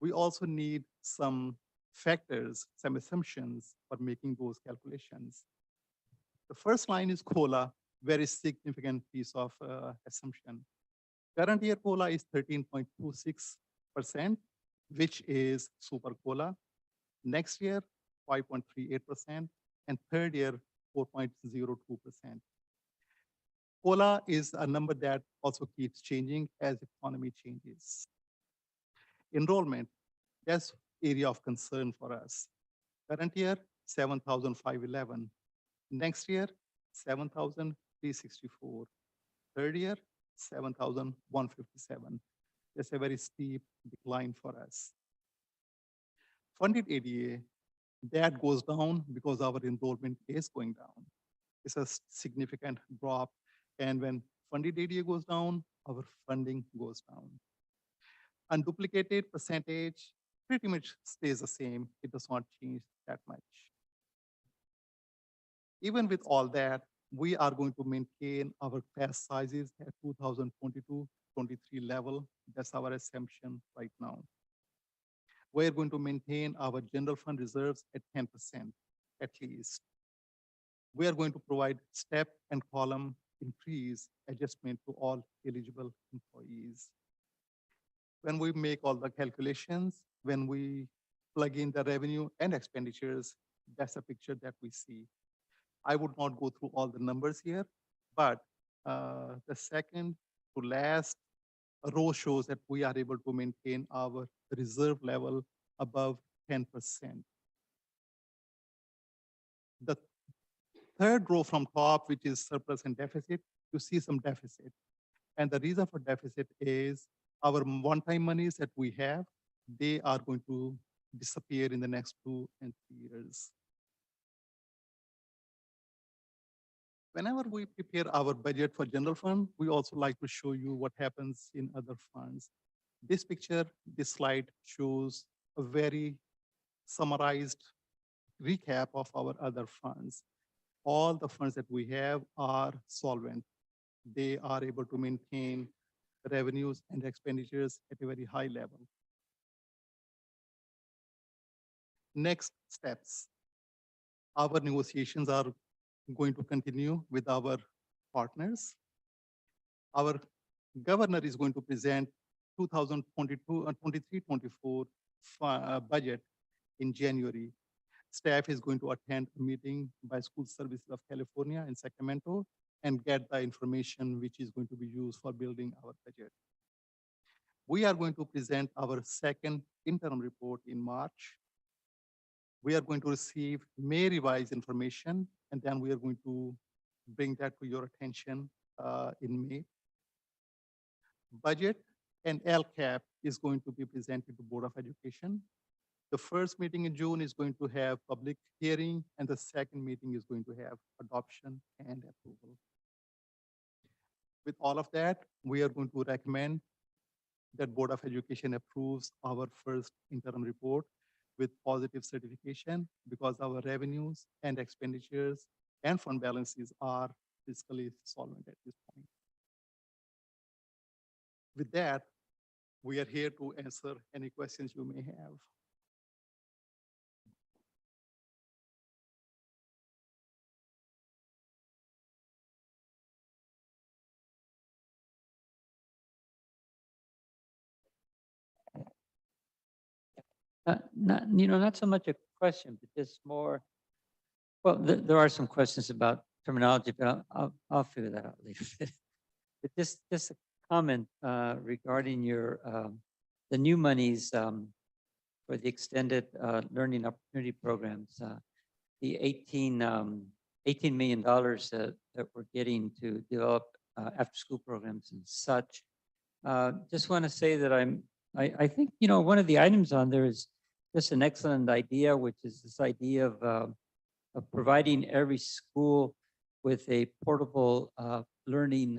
We also need some factors, some assumptions for making those calculations. The first line is COLA, very significant piece of assumption. Current year COLA is 13.26%, which is super COLA. Next year, 5.38%, and third year, 4.02%. COLA is a number that also keeps changing as economy changes. Enrollment, that's area of concern for us. Current year, 7,511. Next year, 7,364. Third year, 7,157. That's a very steep decline for us. Funded ADA, that goes down because our enrollment is going down. It's a significant drop. And when funded ADA goes down, our funding goes down. Unduplicated percentage pretty much stays the same. It does not change that much. Even with all that, we are going to maintain our class sizes at 2022-23 level. That's our assumption right now. We're going to maintain our general fund reserves at 10% at least. we are going to provide step and column increase adjustment to all eligible employees. When we make all the calculations, when we plug in the revenue and expenditures, that's a picture that we see. I would not go through all the numbers here, but the second to last row shows that we are able to maintain our reserve level above 10%. The third row from top, which is surplus and deficit, you see some deficit. And the reason for deficit is our one-time monies that we have, they are going to disappear in the next 2 and 3 years. Whenever we prepare our budget for general fund, we also like to show you what happens in other funds. This picture, this slide shows a very summarized recap of our other funds. All the funds that we have are solvent. They are able to maintain revenues and expenditures at a very high level. Next steps. Our negotiations are going to continue with our partners. Our governor is going to present 2022 and 23-24 budget in January. Staff is going to attend a meeting by School Services of California in Sacramento and get the information which is going to be used for building our budget. We are going to present our second interim report in March. We are going to receive May revised information, and then we are going to bring that to your attention in May. Budget and LCAP is going to be presented to Board of Education. The first meeting in June is going to have public hearing, and the second meeting is going to have adoption and approval. With all of that, we are going to recommend that Board of Education approves our first interim report with positive certification because our revenues and expenditures and fund balances are fiscally solvent at this point. With that, we are here to answer any questions you may have. Not so much a question, but just more, well, there are some questions about terminology, but I'll figure that out later. But just a comment regarding your, the new monies for the extended learning opportunity programs, the $18 million that we're getting to develop after-school programs and such. Just want to say that I think, one of the items on there is just an excellent idea, which is this idea of providing every school with a portable learning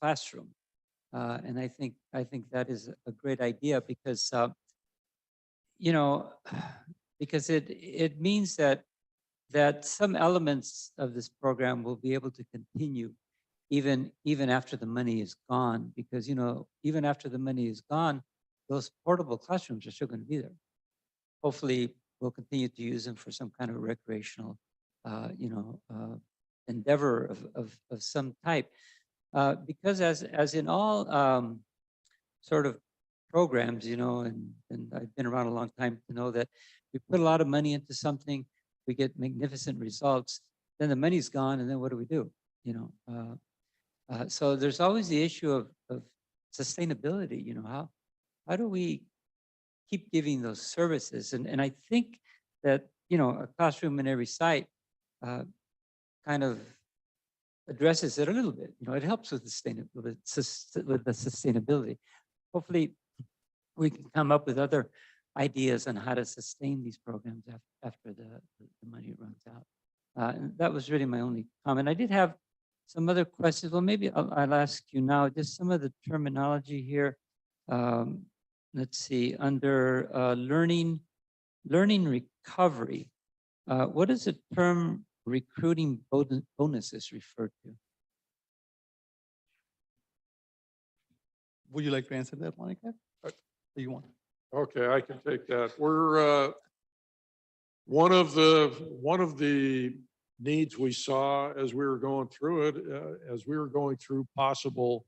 classroom. And I think that is a great idea because, because it means that some elements of this program will be able to continue even after the money is gone, because, even after the money is gone, those portable classrooms are still going to be there. Hopefully, we'll continue to use them for some kind of recreational, endeavor of some type. Because as in all sort of programs, and I've been around a long time to know that we put a lot of money into something, we get magnificent results, then the money's gone, and then what do? So there's always the issue of sustainability. How do we keep giving those services? And I think that, a classroom in every site kind of addresses it a little bit. It helps with the sustainability. Hopefully, we can come up with other ideas on how to sustain these programs after the money runs out. And that was really my only comment. I did have some other questions. Well, maybe I'll ask you now, just some of the terminology here. Let's see, under learning recovery, what does the term recruiting bonuses refer to? Would you like to answer that, Monica? Or do you want? Okay, I can take that. We're one of the needs we saw as we were going through it, as we were going through possible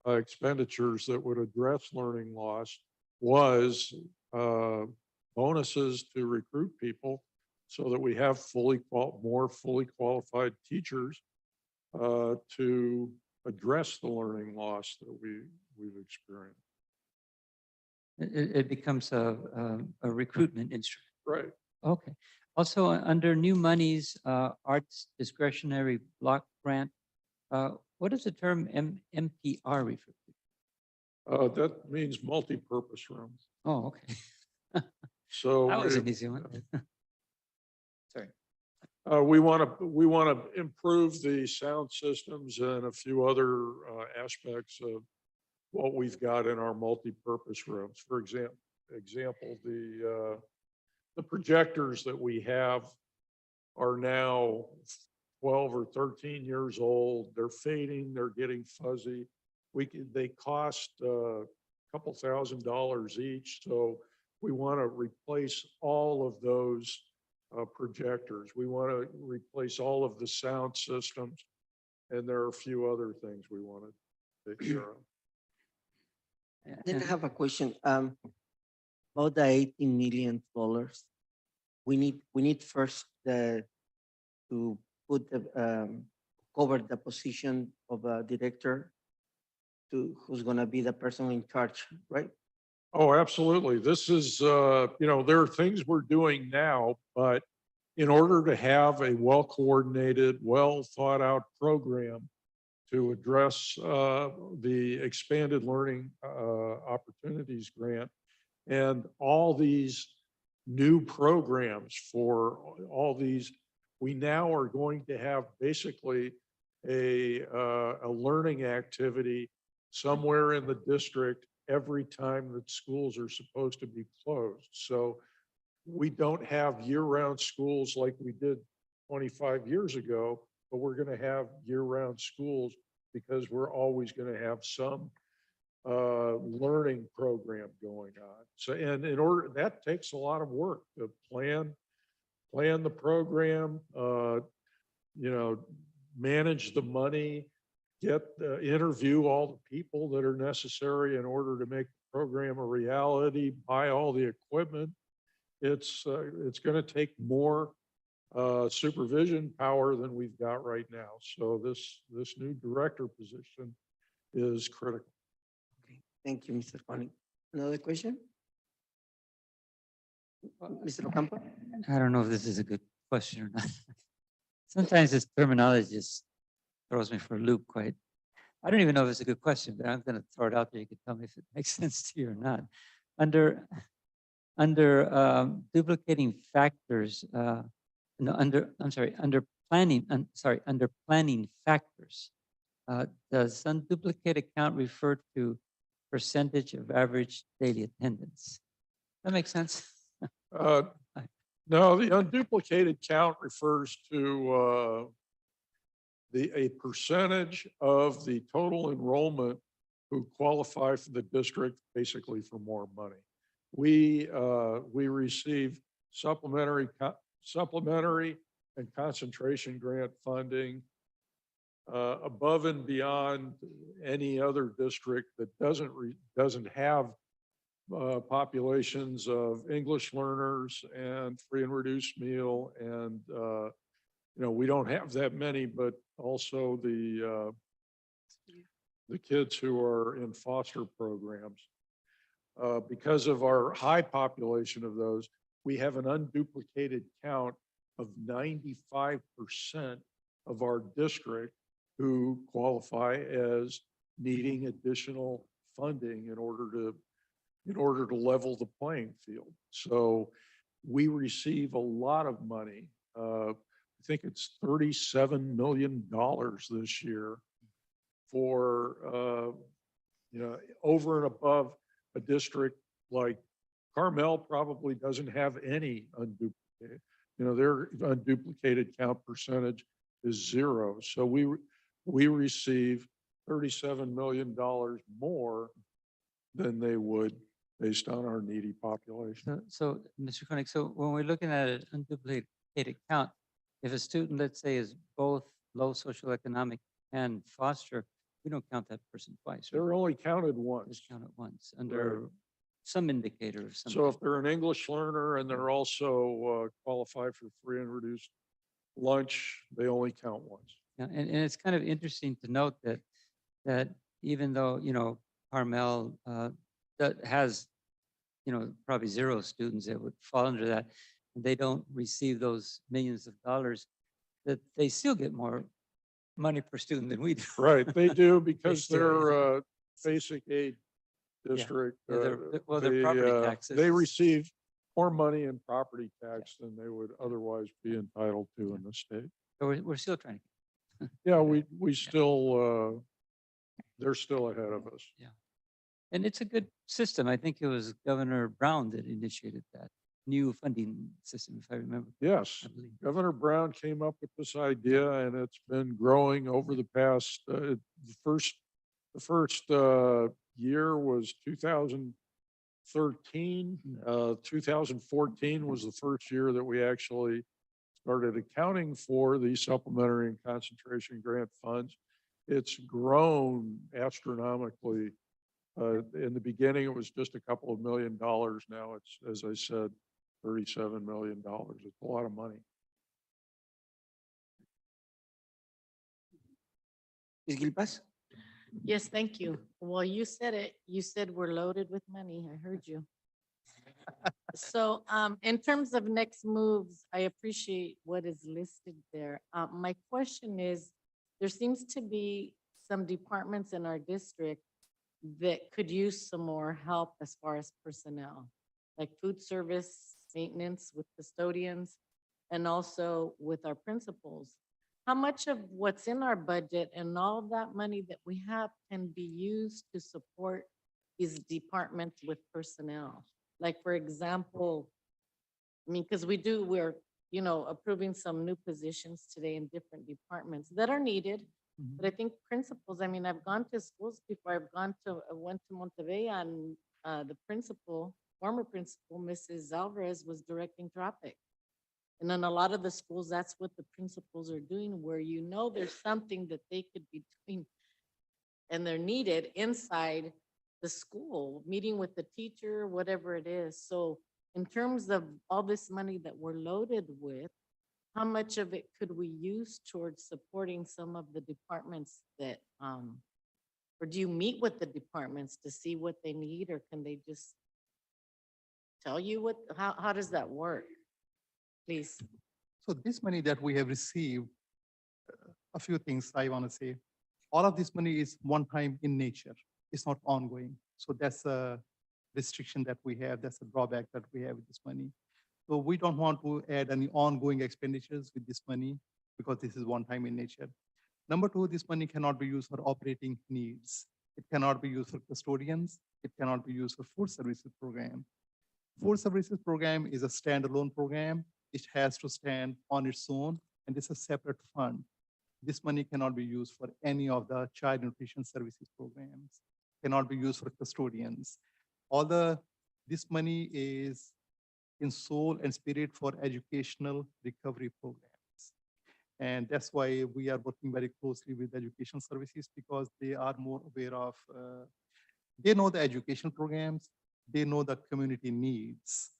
expenditures that would address learning loss was bonuses to recruit people so that we have more fully qualified teachers to address the learning loss that we've experienced. It becomes a recruitment instrument. Right. Okay. Also, under new monies, arts discretionary block grant, what does the term MPR refer to? That means multi-purpose rooms. Oh, okay. So That was an easy one. Sorry. we want to improve the sound systems and a few other aspects of what we've got in our multi-purpose rooms. For example, the projectors that we have are now 12 or 13 years old. They're fading, they're getting fuzzy. They cost a couple $1,000s each. So we want to replace all of those projectors. We want to replace all of the sound systems. And there are a few other things we want to take care of. Then I have a question, about the $18 million. We need first to put cover the position of a director who's gonna be the person in charge, right? Oh, absolutely. This is, there are things we're doing now, but in order to have a well-coordinated, well-thought-out program to address the expanded learning opportunities grant and all these new programs for all these, we now are going to have basically a learning activity somewhere in the district every time that schools are supposed to be closed. So we don't have year-round schools like we did 25 years ago, but we're going to have year-round schools because we're always going to have some learning program going on. So, and in order, that takes a lot of work to plan the program, manage the money, interview all the people that are necessary in order to make the program a reality, buy all the equipment. It's going to take more supervision power than we've got right now. So this new director position is critical. Okay, thank you, Mr. Connie. Another question? Mr. Ocampo? I don't know if this is a good question or not. Sometimes this terminology just throws me for a loop quite. I don't even know if it's a good question, but I'm going to throw it out there. You can tell me if it makes sense to you or not. Under duplicating factors, under planning factors, does unduplicated count refer to percentage of average daily attendance? That makes sense? No, the unduplicated count refers to a percentage of the total enrollment who qualify for the district, basically for more money. We receive supplementary and concentration grant funding above and beyond any other district that doesn't have populations of English learners and free and reduced meal. And, we don't have that many, but also the kids who are in foster programs. Because of our high population of those, we have an unduplicated count of 95% of our district who qualify as needing additional funding in order to level the playing field. So we receive a lot of money. I think it's $37 million this year for, over and above a district like Carmel probably doesn't have any unduplicated. Their unduplicated count percentage is 0. So we receive $37 million more than they would based on our needy population. So Mr. Koenig, so when we're looking at an unduplicated count, If a student, let's say, is both low socioeconomic and foster, we don't count that person twice. They're only counted Just once. count it once under some indicator of something. So if they're an English learner and they're also qualified for free and reduced lunch, they only count once. Yeah, and it's kind of interesting to note that even though, Carmel that has, probably 0 students that would fall under that, and they don't receive those millions of dollars, that they still get more money per student than we do. Right, they do because do, they're basic aid district. Yeah, well, their property taxes They is- receive more money in property tax than they would otherwise be entitled to in the state. So we're still trying to. Yeah, we still, they're still ahead of us. And it's a good system. I think it was Governor Brown that initiated that new funding system, if I remember. Yes, I believe. Governor Brown came up with this idea and it's been growing over the past, the first year was 2013. 2014 was the first year that we actually started accounting for the supplementary and concentration grant funds. It's grown astronomically. In the beginning, it was just a couple of $1 million. Now it's, as I said, $37 million. It's a lot of money. Ms. Gilpas? Yes, thank you. Well, you said it. You said we're loaded with money. I heard you. So in terms of next moves, I appreciate what is listed there. My question is, there seems to be some departments in our district that could use some more help as far as personnel, like food service, maintenance with custodians, and also with our principals. How much of what's in our budget and all of that money that we have can be used to support these departments with personnel? Like, for example, I mean, because we're, approving some new positions today in different departments that are needed. But I think principals, I mean, I've gone to schools before, I went to Montevilla and the principal, former principal, Mrs. Alvarez, was directing traffic. And then a lot of the schools, that's what the principals are doing, where there's something that they could be doing and they're needed inside the school, meeting with the teacher, whatever it is. So in terms of all this money that we're loaded with, how much of it could we use towards supporting some of the departments that, or do you meet with the departments to see what they need, or can they just tell you how does that work? Please. So this money that we have received, a few things I want to say. All of this money is one time in nature. It's not ongoing. So that's a restriction that we have. That's a drawback that we have with this money. So we don't want to add any ongoing expenditures with this money because this is one time in nature. Number two, this money cannot be used for operating needs. It cannot be used for custodians. It cannot be used for food services program. Food services program is a standalone program. It has to stand on its own, and it's a separate fund. This money cannot be used for any of the child nutrition services programs, cannot be used for custodians. This money is in soul and spirit for educational recovery programs. And that's why we are working very closely with education services, because they are more aware of, they know the education programs, they know the community needs.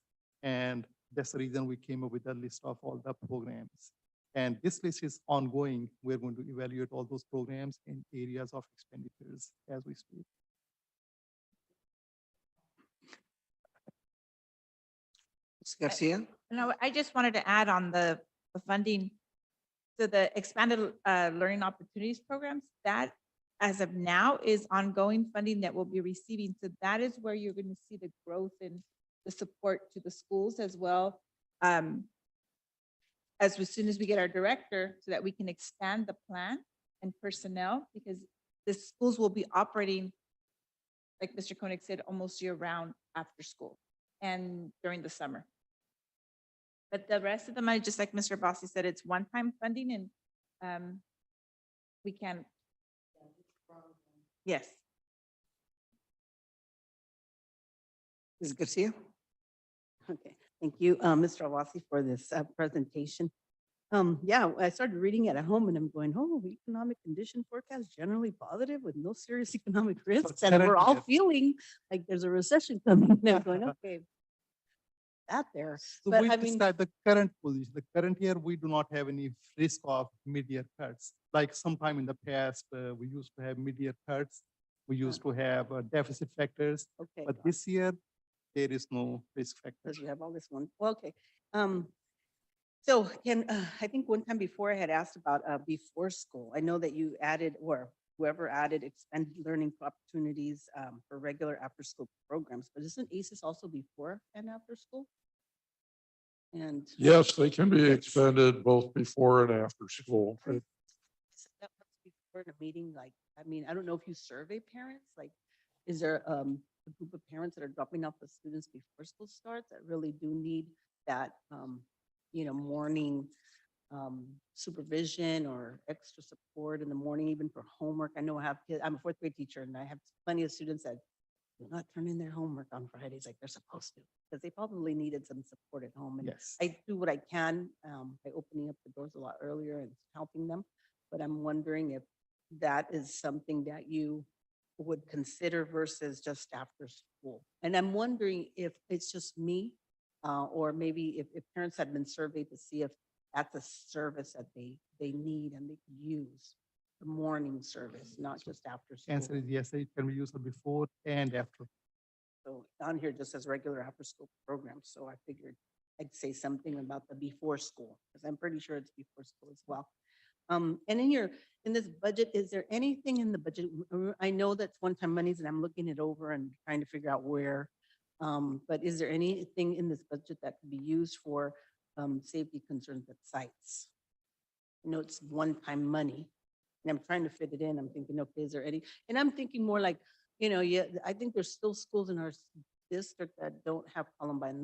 And that's the reason we came up with a list of all the programs. And this list is ongoing. We're going to evaluate all those programs in areas of expenditures as we speak. Ms. Garcia? No, I just wanted to add on the funding. So the expanded learning opportunities programs, that as of now is ongoing funding that we'll be receiving. So that is where you're going to see the growth in the support to the schools as well. As soon as we get our director, so that we can expand the plan and personnel, because the schools will be operating, like Mr. Koenig said, almost year round after school and during the summer. But the rest of the money, just like Mr. Bossi said, it's one-time funding, and we can. Yes. Ms. Garcia? Okay, thank you, Mr. Awasi, for this presentation. Yeah, I started reading it at home and I'm going, oh, economic condition forecast generally positive with no serious economic risks. And we're all currently, yes. feeling like there's a recession coming. And I'm going, okay, that there. So But we I mean, describe the current position. The current year, we do not have any risk of mid-year cuts. Like sometime in the past, we used to have mid-year cuts. We used to have deficit factors, okay. but this year, there is no risk factor. Because you have all this one. Well, okay. So can, I think one time before I had asked about before school. I know that you added, or whoever added expanded learning opportunities for regular after-school programs, but isn't ACES also before and after school? And Yes, they can be Yes. expended both before and after school. isn't that what's before in a meeting, like, I mean, I don't know if you survey parents, like, is there a group of parents that are dropping off the students before school starts that really do need that, morning supervision or extra support in the morning, even for homework? I know I have kids, I'm a fourth grade teacher and I have plenty of students that do not turn in their homework on Fridays like they're supposed to, because they probably needed some support at home. And Yes. I do what I can by opening up the doors a lot earlier and helping them. But I'm wondering if that is something that you would consider versus just after school. And I'm wondering if it's just me, or maybe if parents had been surveyed to see if that's a service that they need and they could use, the morning service, not just after school. Answer is yes, it can be used before and after. So on here just says regular after-school programs, so I figured I'd say something about the before school, because I'm pretty sure it's before school as well. And in this budget, is there anything in the budget? I know that's one-time monies and I'm looking it over and trying to figure out where. But is there anything in this budget that could be used for safety concerns at sites? I know it's one-time money and I'm trying to fit it in. I'm thinking, okay, is there any? And I'm thinking more like, yeah, I think there's still schools in our district that don't have Columbine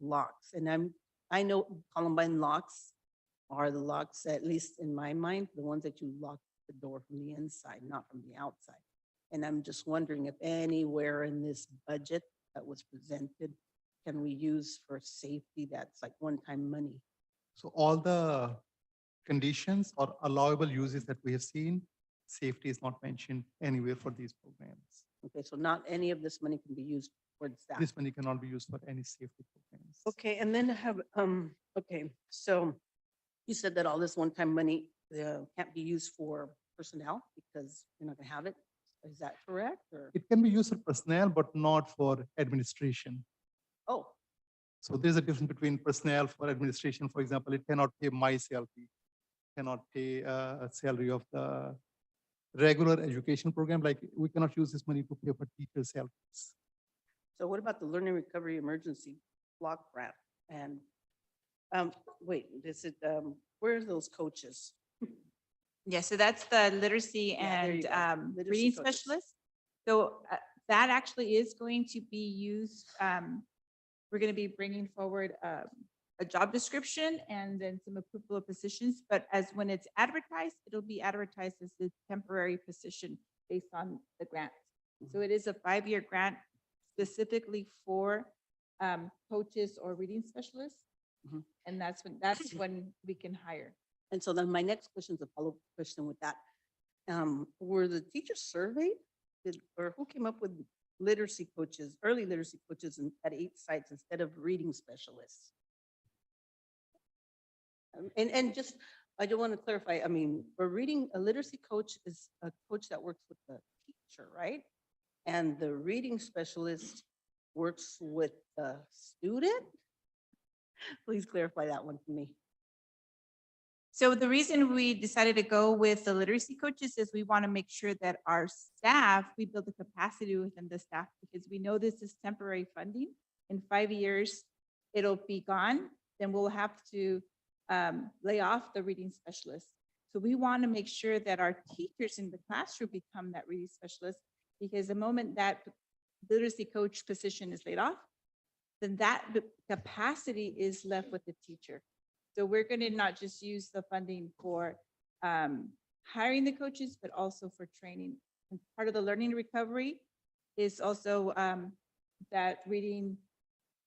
locks. And I know Columbine locks are the locks, at least in my mind, the ones that you lock the door from the inside, not from the outside. And I'm just wondering if anywhere in this budget that was presented, can we use for safety that's like one-time money? So all the conditions or allowable uses that we have seen, safety is not mentioned anywhere for these programs. Okay, so not any of this money can be used towards that. This money cannot be used for any safety programs. Okay, and then I have, okay, so you said that all this one-time money can't be used for personnel because you're not gonna have it. Is that correct, or? It can be used for personnel, but not for administration. Oh, So there's a difference between personnel for administration. For example, it cannot pay my salary, cannot pay a salary of the regular education program. Like we cannot use this money to pay for teacher salaries. so what about the Learning Recovery Emergency Block Grant? And, wait, where's those coaches? Yeah, so that's the literacy Yeah, there you and go. Literacy reading coaches. specialist. So that actually is going to be used. We're going to be bringing forward a job description and then some approval of positions. But when it's advertised, it'll be advertised as a temporary position based on the grant. So it is a 5-year grant specifically for coaches or reading specialists. Mhm. And that's when we can hire. And so then my next question is a follow-up question with that. Were the teachers surveyed? Or who came up with literacy coaches, early literacy coaches at 8 sites instead of reading specialists? And just, I do want to clarify, I mean, a literacy coach is a coach that works with the teacher, right? And the reading specialist works with the student? Please clarify that one for me. So the reason we decided to go with the literacy coaches is we want to make sure that our staff, we build the capacity within the staff because we know this is temporary funding. In 5 years, it'll be gone. Then we'll have to lay off the reading specialist. So we want to make sure that our teachers in the classroom become that reading specialist because the moment that literacy coach position is laid off, then that capacity is left with the teacher. So we're going to not just use the funding for hiring the coaches, but also for training. And part of the learning recovery is also that reading,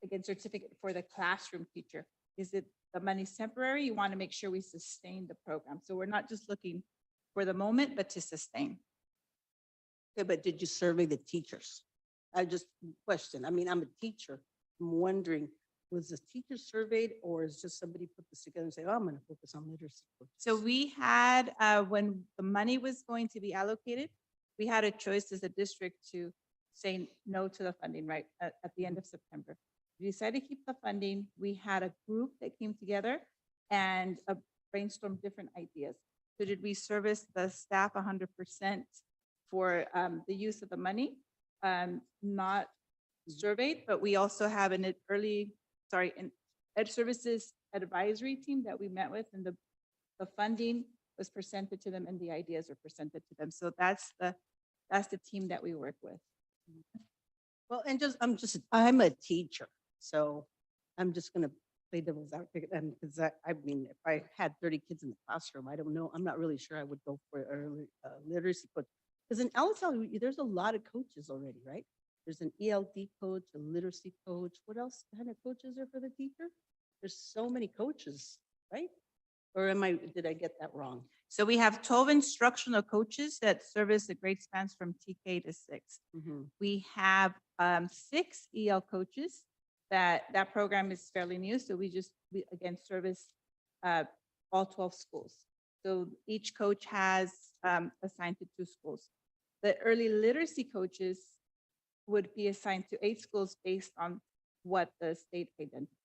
again, certificate for the classroom teacher. Is it the money's temporary, you want to make sure we sustain the program. So we're not just looking for the moment, but to sustain. Okay, but did you survey the teachers? I just question, I mean, I'm a teacher. I'm wondering, was the teacher surveyed or is just somebody put this together and say, oh, I'm gonna focus on literacy? So we had, when the money was going to be allocated, we had a choice as a district to say no to the funding, right, at the end of September. We decided to keep the funding. We had a group that came together and brainstormed different ideas. So did we service the staff 100% for the use of the money? Not surveyed, but we also have an Ed Services advisory team that we met with, and the funding was presented to them and the ideas were presented to them. So that's the team that we work with. Well, and I'm a teacher, so I'm just gonna play devil's advocate, and because I mean, if I had 30 kids in the classroom, I don't know, I'm not really sure I would go for a literacy coach. Because in LSL, there's a lot of coaches already, right? There's an ELD coach, a literacy coach. What else kind of coaches are for the teacher? There's so many coaches, right? Or did I get that wrong? So we have 12 instructional coaches that service the grade spans from TK to 6. Mhm. We have 6 EL coaches that program is fairly new. So we again service all 12 schools. So each coach has assigned to 2 schools. The early literacy coaches would be assigned to 8 schools based on what the state identified.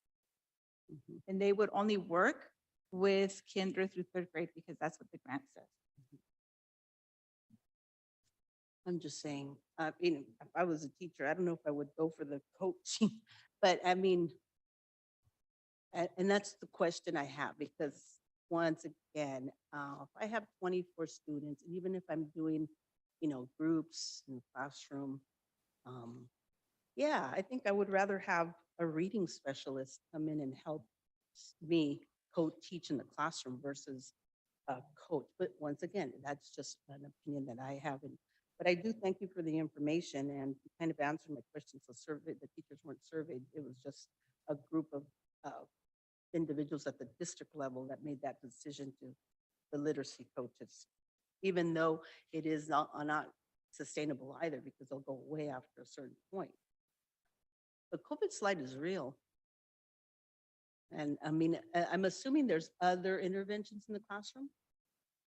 Mhm. And they would only work with kinder through 3rd grade because that's what the grant says. I'm just saying, I mean, if I was a teacher, I don't know if I would go for the coaching, but I mean, and that's the question I have, because once again, if I have 24 students, and even if I'm doing, groups in the classroom, yeah, I think I would rather have a reading specialist come in and help me co-teach in the classroom versus a coach. But once again, that's just an opinion that I have. But I do thank you for the information, and you kind of answered my question. So the teachers weren't surveyed. It was just a group of individuals at the district level that made that decision to the literacy coaches, even though it is not sustainable either, because they'll go away after a certain point. The COVID slide is real. And I mean, I'm assuming there's other interventions in the classroom,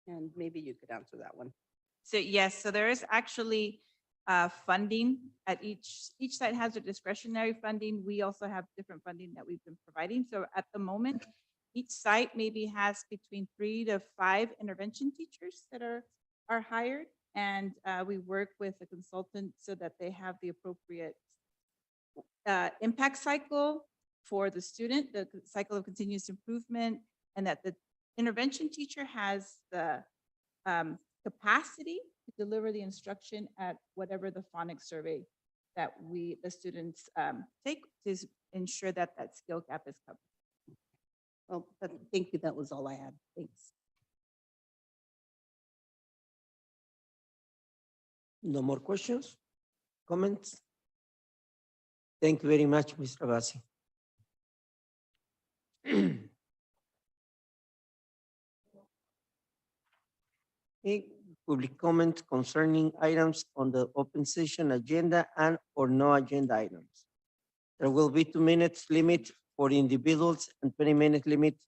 and maybe you could answer that one. So yes, so there is actually funding at each site has a discretionary funding. We also have different funding that we've been providing. So at the moment, each site maybe has between 3 to 5 intervention teachers that are hired, and we work with a consultant so that they have the appropriate impact cycle for the student, the cycle of continuous improvement, and that the intervention teacher has the capacity to deliver the instruction at whatever the phonics survey that the students take to ensure that that skill gap is covered. Well, thank you. That was all I had. Thanks. No more questions, comments? Thank you very much, Mr. Bassi. Okay, public comment concerning items on the open session agenda and or no agenda items. There will be 2 minutes limit for individuals and 20-minute limit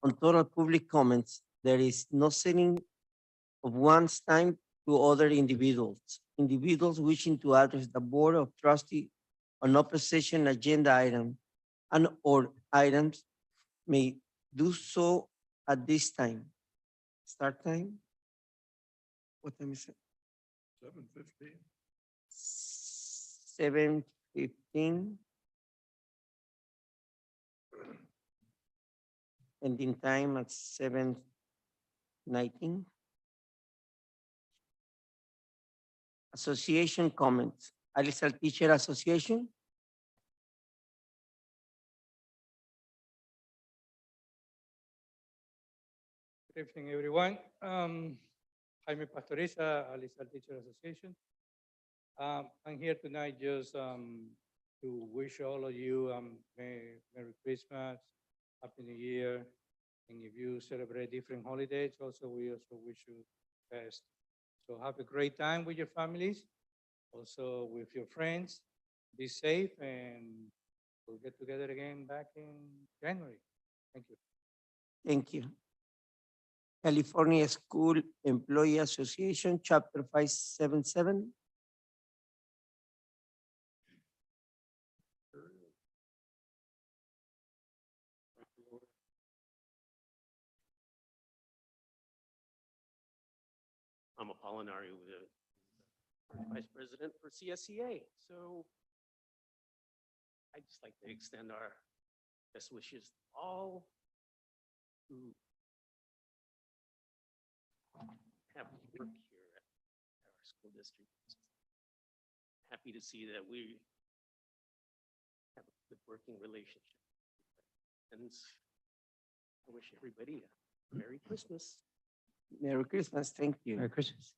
on total public comments. There is no setting of one's time to other individuals. Individuals wishing to address the Board of Trustees on open session agenda item and or items may do so at this time. Start time? What time is it? 7:15. 7:15. Ending time at 7:19. Association comments. Alisal Teacher Association. Good evening, everyone. Jaime Pastoriza, Alisal Teacher Association. I'm here tonight just to wish all of you Merry Christmas, Happy New Year. And if you celebrate different holidays, also we also wish you best. So have a great time with your families, also with your friends. Be safe, and we'll get together again back in January. Thank you. Thank you. California School Employee Association, Chapter 577. I'm Apollinario, the Vice President for CSEA. So I'd just like to extend our best wishes to all who have work here at our school district. Happy to see that we have a good working relationship. And I wish everybody a Merry Christmas. Merry Christmas, thank you. Merry Christmas.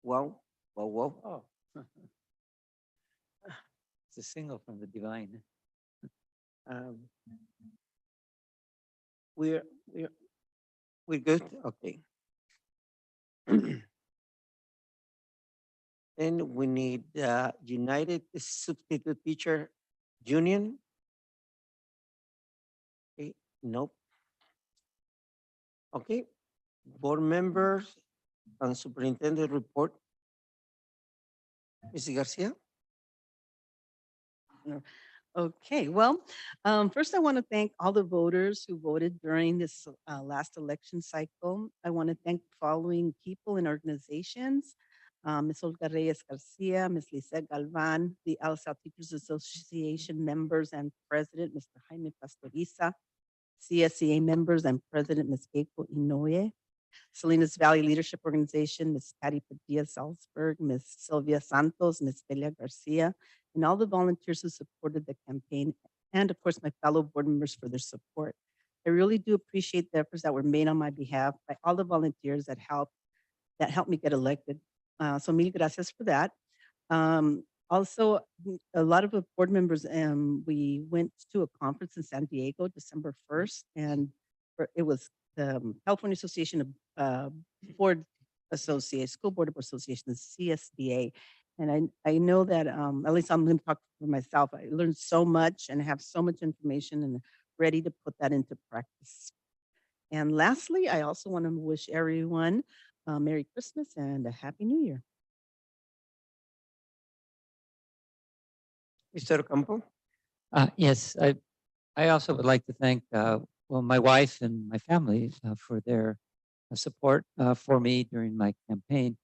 Wow, wow, wow. Oh. It's a single from the divine. Um, We're, we're, we're good, okay. Then we need United Substitute Teacher Union. Okay, nope. Okay, board members and superintendent report. Mrs. Garcia? Okay, well, first I want to thank all the voters who voted during this last election cycle. I want to thank the following people and organizations. Ms. Olga Reyes Garcia, Ms. Lisette Galvan, the ALSA Teachers Association members and president, Mr. Jaime Pastoriza, CSEA members and president, Ms. Keiko Inoue, Salinas Valley Leadership Organization, Ms. Patty Padilla Salzburg, Ms. Sylvia Santos, Ms. Delia Garcia, and all the volunteers who supported the campaign, and of course, my fellow board members for their support. I really do appreciate the efforts that were made on my behalf by all the volunteers that helped me get elected. So mil gracias for that. Also, a lot of the board members, we went to a conference in San Diego, December 1st, and it was the California Association of Board Association, School Board Association, the CSBA. And I know that, at least I'm going to talk for myself, I learned so much and have so much information and ready to put that into practice. And lastly, I also want to wish everyone Merry Christmas and a Happy New Year. Mr. Ocampo? Yes, I also would like to thank, well, my wife and my family for their support for me during my campaign,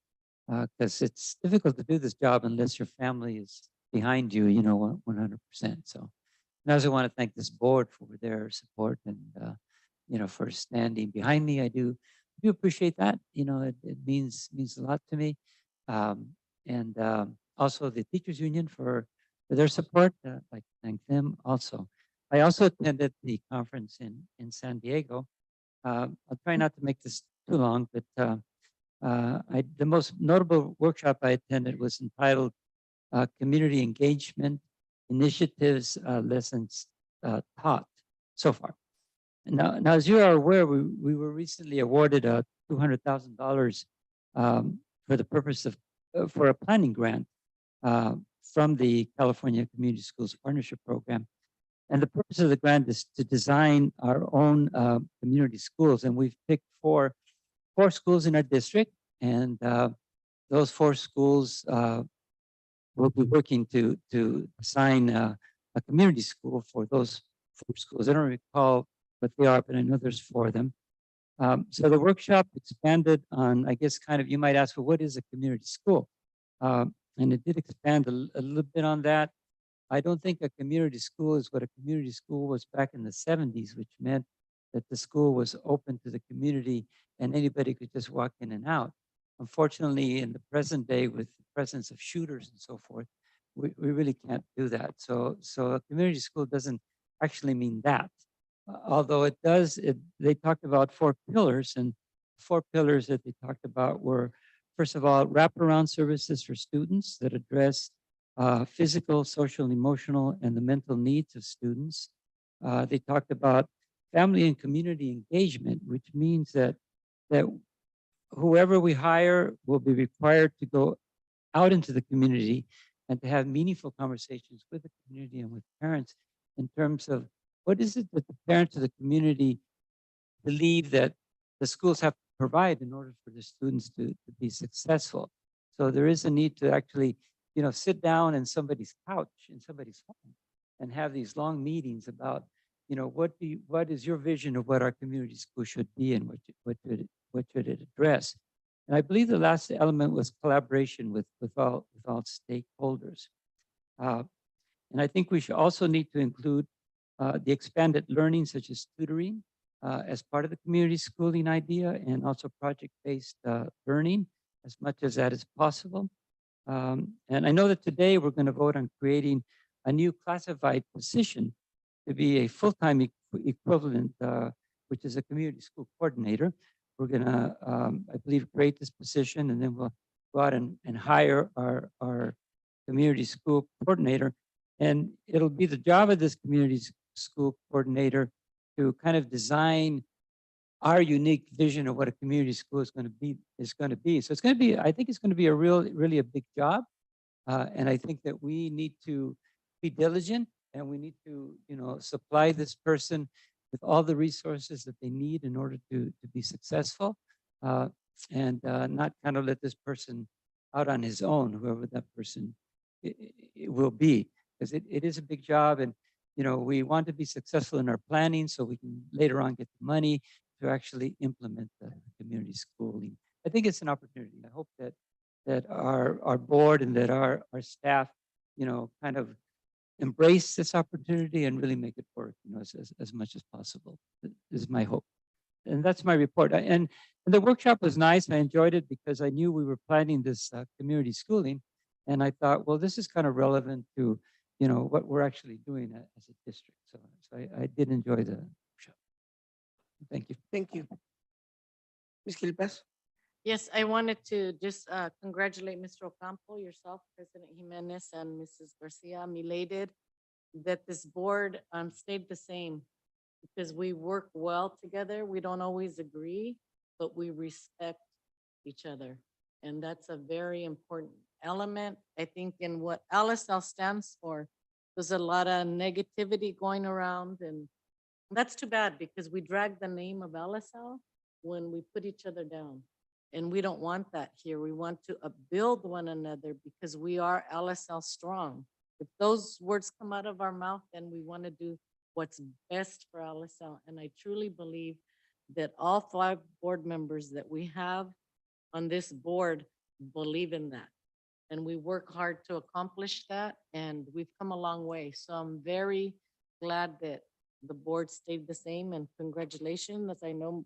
because it's difficult to do this job unless your family is behind you, 100%. So, and I also want to thank this board for their support and, for standing behind me. I do appreciate that. It means a lot to me. And also the teachers union for their support. I'd like to thank them also. I also attended the conference in San Diego. I'll try not to make this too long, but the most notable workshop I attended was entitled Community Engagement Initiatives Lessons Taught so far. Now, as you are aware, we were recently awarded $200,000 for the purpose of for a planning grant from the California Community Schools Partnership Program. And the purpose of the grant is to design our own community schools. And we've picked four schools in our district. And those 4 schools will be working to assign a community school for those 4 schools. I don't recall what they are, but I know there's 4 of them. So the workshop expanded on, I guess, kind of, you might ask, well, what is a community school? And it did expand a little bit on that. I don't think a community school is what a community school was back in the 70s, which meant that the school was open to the community and anybody could just walk in and out. Unfortunately, in the present day, with the presence of shooters and so forth, we really can't do that. So a community school doesn't actually mean that. Although it does, they talked about 4 pillars, and 4 pillars that they talked about were, first of all, wraparound services for students that address physical, social, and emotional, and the mental needs of students. They talked about family and community engagement, which means that whoever we hire will be required to go out into the community and to have meaningful conversations with the community and with parents in terms of what is it that the parents of the community believe that the schools have to provide in order for the students to be successful. So there is a need to actually, sit down in somebody's couch in somebody's home and have these long meetings about, what is your vision of what our community school should be and what should it address? And I believe the last element was collaboration with all stakeholders. And I think we should also need to include the expanded learning such as tutoring as part of the community schooling idea, and also project-based learning as much as that is possible. And I know that today we're going to vote on creating a new classified position to be a full-time equivalent, which is a community school coordinator. We're going to, I believe, create this position, and then we'll go out and hire our community school coordinator. And it'll be the job of this community school coordinator to kind of design our unique vision of what a community school is going to be. So it's going to be, I think it's going to be really a big job. And I think that we need to be diligent, and we need to, supply this person with all the resources that they need in order to be successful, and not kind of let this person out on his own, whoever that person it will be, because it is a big job. And we want to be successful in our planning so we can later on get the money to actually implement the community schooling. I think it's an opportunity. I hope that our board and that our staff, kind of embrace this opportunity and really make it work, as much as possible. Is my hope. And that's my report. And the workshop was nice. I enjoyed it because I knew we were planning this community schooling. And I thought, well, this is kind of relevant to, what we're actually doing as a district. So I did enjoy the workshop. Thank you. Thank you. Ms. Gilpas? Yes, I wanted to just congratulate Mr. Ocampo, yourself, President Jimenez, and Mrs. Garcia. I'm elated that this board stayed the same because we work well together. We don't always agree, but we respect each other. And that's a very important element, I think, in what LSL stands for. There's a lot of negativity going around, and that's too bad because we drag the name of LSL when we put each other down. And we don't want that here. We want to build one another because we are LSL strong. If those words come out of our mouth, then we want to do what's best for LSL. And I truly believe that all 5 board members that we have on this board believe in that. And we work hard to accomplish that. And we've come a long way. So I'm very glad that the board stayed the same, and congratulations. As I know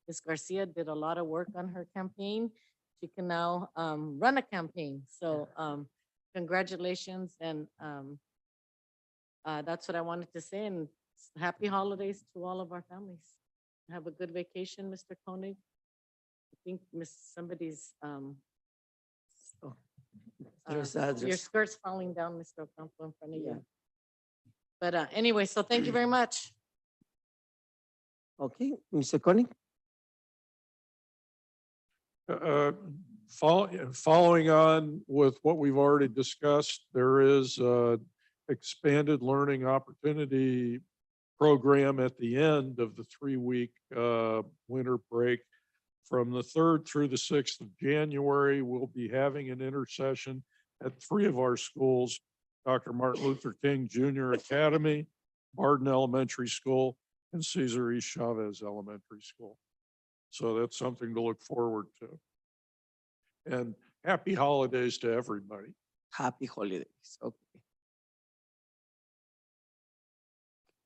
Ms. Garcia did a lot of work on her campaign. She can now run a campaign. So congratulations. And that's what I wanted to say. And happy holidays to all of our families. Have a good vacation, Mr. Koenig. I think somebody's There's your address. skirt's falling down, Mr. Ocampo, in front of Yeah. you. But anyway, so thank you very much. Okay, Mr. Koenig? Following on with what we've already discussed, there is a expanded learning opportunity program at the end of the 3-week winter break. From the 3rd through the 6th of January, we'll be having an intersession at 3 of our schools: Dr. Martin Luther King Jr. Academy, Barden Elementary School, and Cesar E. Chavez Elementary School. So that's something to look forward to. And happy holidays to everybody. Happy holidays. Okay.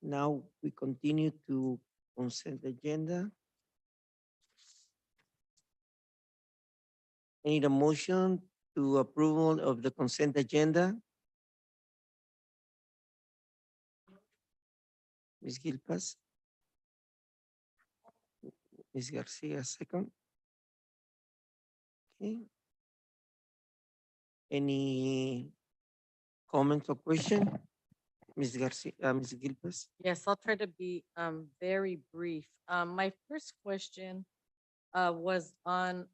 Now we continue to consent agenda. I need a motion to approval of the consent agenda. Ms. Gilpas? Ms. Garcia, second. Okay. Any Comments or question? Ms. Garcia, Ms. Gilbert? Yes, I'll try to be very brief. My first question was on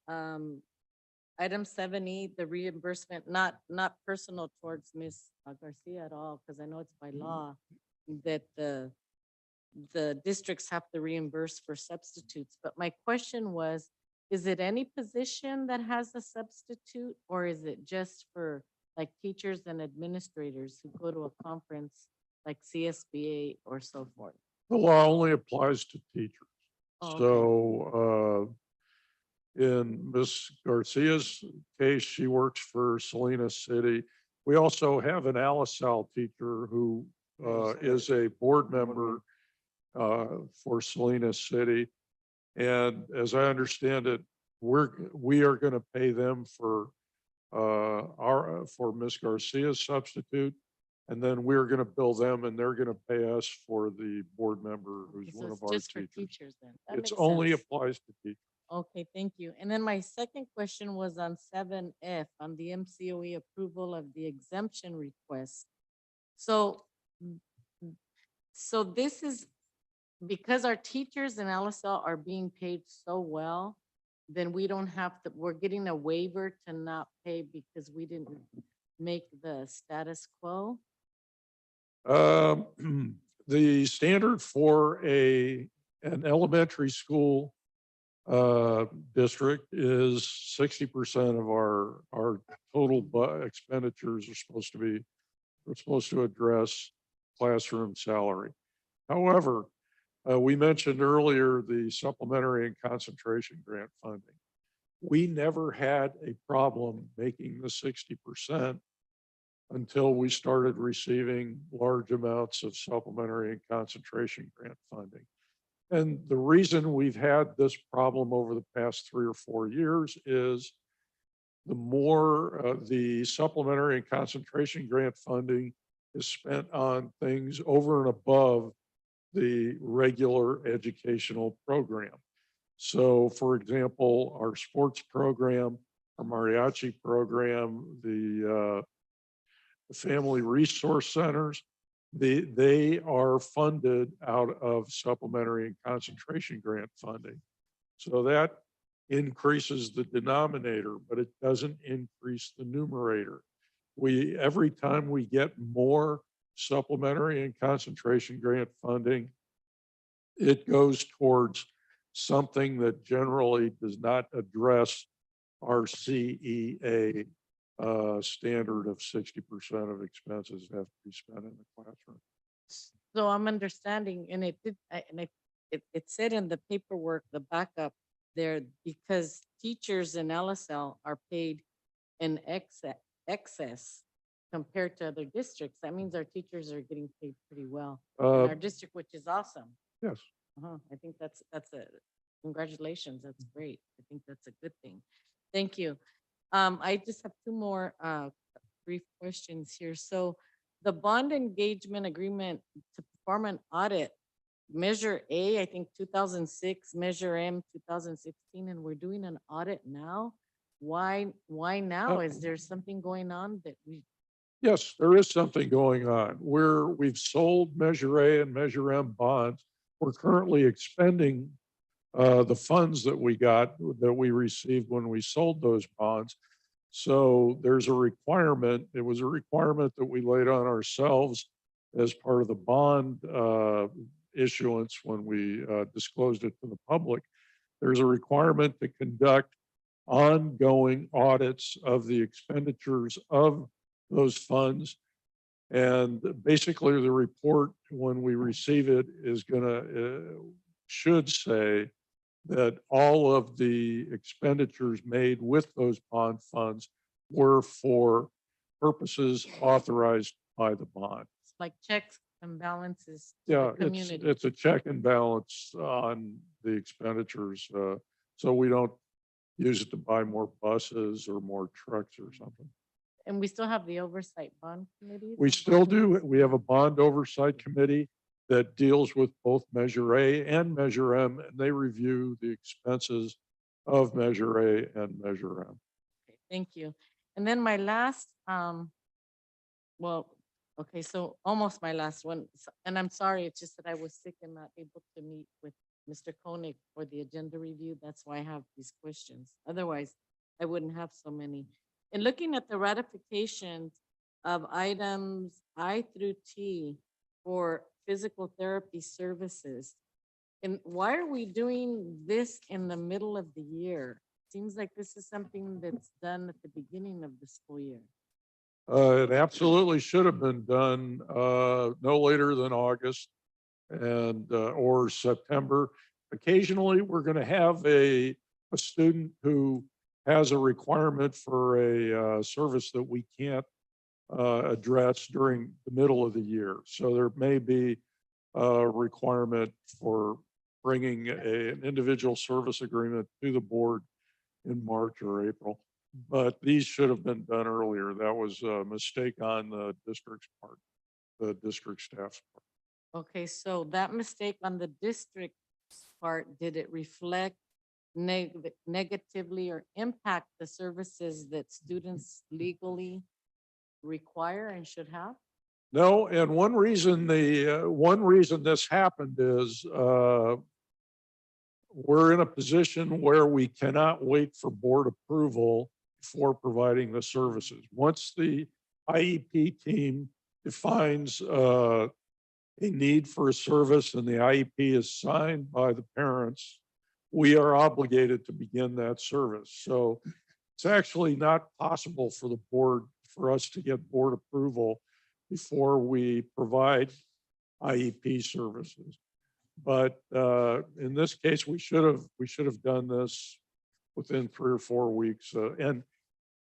item 7E, the reimbursement, not personal towards Ms. Garcia at all, because I know it's by law that the districts have to reimburse for substitutes. But my question was, is it any position that has a substitute, or is it just for like teachers and administrators who go to a conference like CSBA or so forth? The law only applies to teachers. Oh, okay. So, in Ms. Garcia's case, she works for Salinas City. We also have an ALISAL teacher who is a board member for Salinas City. And as I understand it, we are going to pay them for for Ms. Garcia's substitute. And then we're going to bill them and they're going to pay us for the board member who's So one it's of our just for teachers. teachers then. That It's makes only sense. applies to teachers. Okay, thank you. And then my second question was on 7F, on the MCOE approval of the exemption request. So, so this is because our teachers in LSL are being paid so well, then we don't have to, we're getting a waiver to not pay because we didn't make the status quo. The standard for an elementary school district is 60% of our total expenditures are supposed to address classroom salary. However, we mentioned earlier the supplementary and concentration grant funding. We never had a problem making the 60% until we started receiving large amounts of supplementary and concentration grant funding. And the reason we've had this problem over the past 3 or 4 years is the more the supplementary and concentration grant funding is spent on things over and above the regular educational program. So for example, our sports program, our mariachi program, the family resource centers, they are funded out of supplementary and concentration grant funding. So that increases the denominator, but it doesn't increase the numerator. Every time we get more supplementary and concentration grant funding, it goes towards something that generally does not address our CEA standard of 60% of expenses have to be spent in the classroom. So I'm understanding, and it did, it said in the paperwork, the backup there, because teachers in LSL are paid in excess compared to other districts. That means our teachers are getting paid pretty well in our district, which is awesome. Yes. I think that's congratulations. That's great. I think that's a good thing. Thank you. I just have two more brief questions here. So the bond engagement agreement to perform an audit, Measure A, I think 2006, Measure M 2016, and we're doing an audit now. Why now? Is there something going on that we? Yes, there is something going on. We've sold Measure A and Measure M bonds. We're currently expending the funds that we received when we sold those bonds. So there's a requirement. It was a requirement that we laid on ourselves as part of the bond issuance when we disclosed it to the public. There's a requirement to conduct ongoing audits of the expenditures of those funds. And basically the report, when we receive it, is should say that all of the expenditures made with those bond funds were for purposes authorized by the bond. It's like checks and balances to Yeah, the community. it's a check and balance on the expenditures. So we don't use it to buy more buses or more trucks or something. And we still have the oversight bond committee? We still do. We have a bond oversight committee that deals with both Measure A and Measure M, and they review the expenses of Measure A and Measure M. Okay, thank you. And then my last Well, okay, so almost my last one, and I'm sorry, it's just that I was sick and not able to meet with Mr. Koenig for the agenda review. That's why I have these questions. Otherwise, I wouldn't have so many. In looking at the ratifications of items I through T for physical therapy services, and why are we doing this in the middle of the year? Seems like this is something that's done at the beginning of the school year. It absolutely should have been done no later than August and or September. Occasionally, we're going to have a student who has a requirement for a service that we can't address during the middle of the year. So there may be a requirement for bringing an individual service agreement to the board in March or April. But these should have been done earlier. That was a mistake on the district's part, the district staff's part. Okay, so that mistake on the district's part, did it reflect negatively or impact the services that students legally require and should have? No, and one reason this happened is we're in a position where we cannot wait for board approval for providing the services. Once the IEP team defines a need for a service and the IEP is signed by the parents, we are obligated to begin that service. So it's actually not possible for the board, for us to get board approval before we provide IEP services. But in this case, we should have done this within 3 or 4 weeks.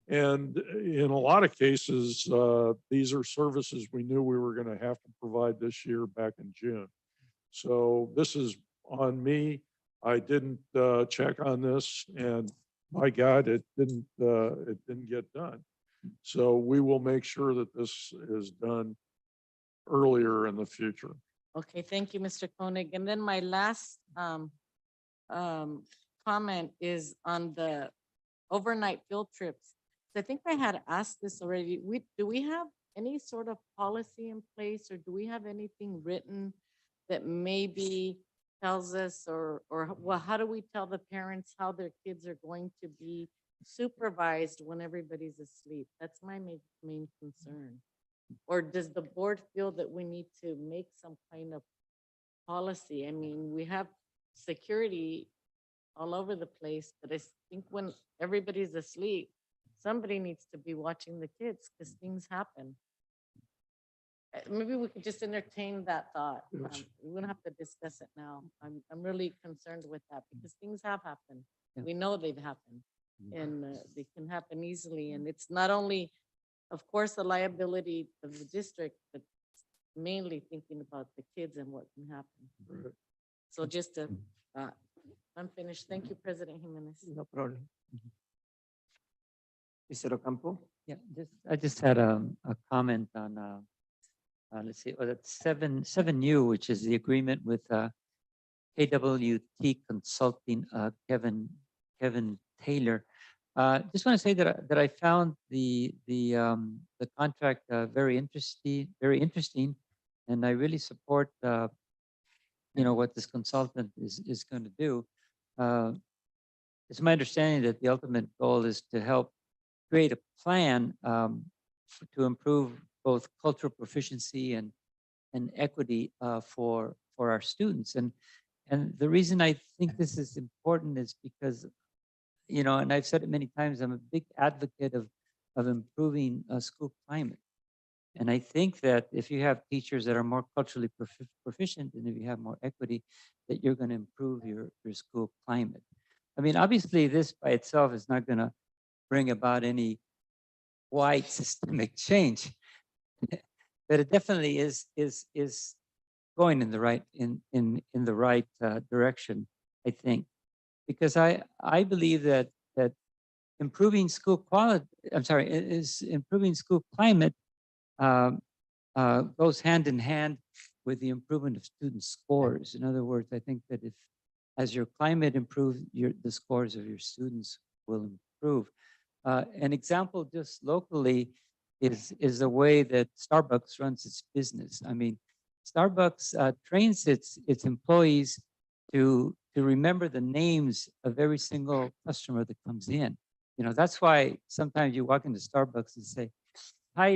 And in a lot of cases, these are services we knew we were going to have to provide this year back in June. So this is on me. I didn't check on this, and my God, it didn't get done. So we will make sure that this is done earlier in the future. Okay, thank you, Mr. Koenig. And then my last comment is on the overnight field trips. I think I had asked this already. Do we have any sort of policy in place, or do we have anything written that maybe tells us, or well, how do we tell the parents how their kids are going to be supervised when everybody's asleep? That's my main concern. Or does the board feel that we need to make some kind of policy? I mean, we have security all over the place, but I think when everybody's asleep, somebody needs to be watching the kids because things happen. Maybe we could just entertain that thought. Yes. We don't have to discuss it now. I'm really concerned with that because things have happened. Yeah. We know they've happened, and they can happen easily. And it's not only, of course, the liability of the district, but mainly thinking about the kids and what can happen. Right. So just to, I'm finished. Thank you, President Jimenez. No problem. Mr. Ocampo? Yeah, I just had a comment on, let's see, that's 7U, which is the agreement with KWT Consulting, Kevin Taylor. Just want to say that I found the contract very interesting, and I really support what this consultant is going to do. It's my understanding that the ultimate goal is to help create a plan to improve both cultural proficiency and equity for our students. And the reason I think this is important is because, and I've said it many times, I'm a big advocate of improving school climate. And I think that if you have teachers that are more culturally proficient, and if you have more equity, that you're going to improve your school climate. I mean, obviously, this by itself is not going to bring about any wide systemic change, but it definitely is going in the right direction, I think, because I believe that improving school quality, is improving school climate goes hand in hand with the improvement of student scores. In other words, I think that as your climate improves, the scores of your students will improve. An example just locally, is the way that Starbucks runs its business. I mean, Starbucks trains its employees to remember the names of every single customer that comes in. You know, that's why sometimes you walk into Starbucks and say, "Hi,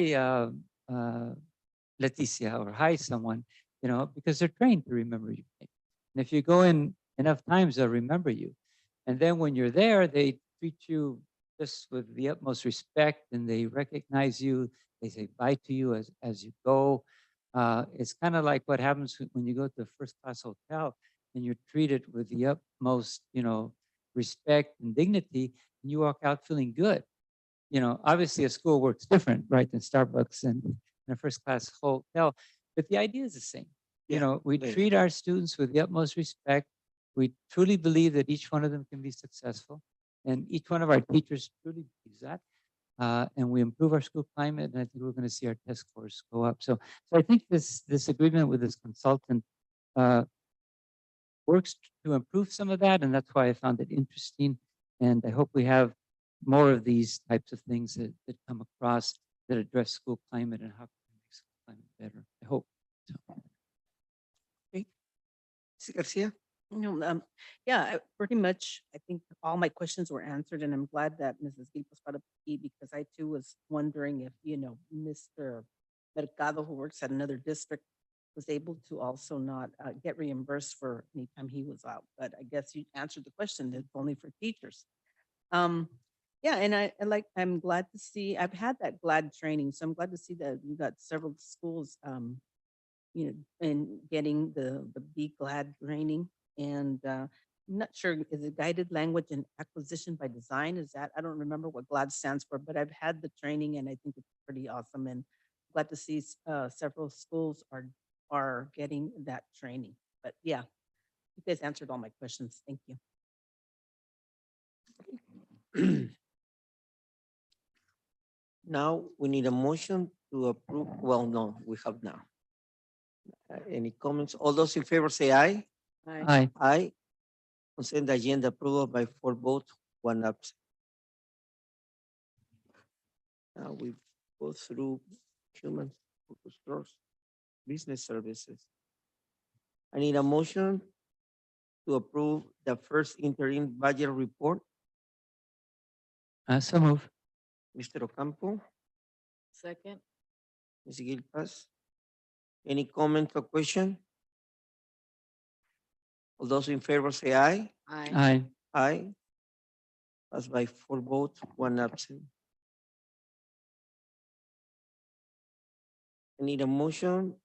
Leticia," or "Hi, someone," you know, because they're trained to remember your name. And if you go in enough times, they'll remember you. And then when you're there, they treat you just with the utmost respect, and they recognize you. They say bye to you as you go. It's kind of like what happens when you go to a first class hotel and you're treated with the utmost, you know, respect and dignity, and you walk out feeling good. You know, obviously a school works different, right, than Starbucks and in a first class hotel, but the idea is the same. You Yeah, know, we yeah. treat our students with the utmost respect. We truly believe that each one of them can be successful, and each one of our teachers truly believes that. And we improve our school climate, and I think we're going to see our test scores go up. So I think this agreement with this consultant works to improve some of that, and that's why I found it interesting. And I hope we have more of these types of things that come across that address school climate and how can we make school climate better. I hope. So. Mrs. Garcia? No, yeah, pretty much, I think all my questions were answered, and I'm glad that Mrs. Gilpos brought up the key, because I too was wondering if, Mr. Mercado, who works at another district, was able to also not get reimbursed for any time he was out. But I guess you answered the question, it's only for teachers. Yeah, and I'm glad to see, I've had that GLAD training, so I'm glad to see that you got several schools, and getting the Be Glad training. And I'm not sure, is it guided language and acquisition by design? Is that, I don't remember what GLAD stands for, but I've had the training and I think it's pretty awesome. And glad to see several schools are getting that training. But yeah, you guys answered all my questions. Thank you. Now we need a motion to approve. Well, no, we have now. Any comments? All those in favor say aye. Aye. Aye. Consent agenda approval by 4 votes, 1 absent. Now we go through human resource business services. I need a motion to approve the first interim budget report. So move. Mr. Ocampo, Second. Ms. Gilpas. Any comment or question? All those in favor say aye. Aye. Aye. Aye. Passed by 4 votes, 1 absent. I need a motion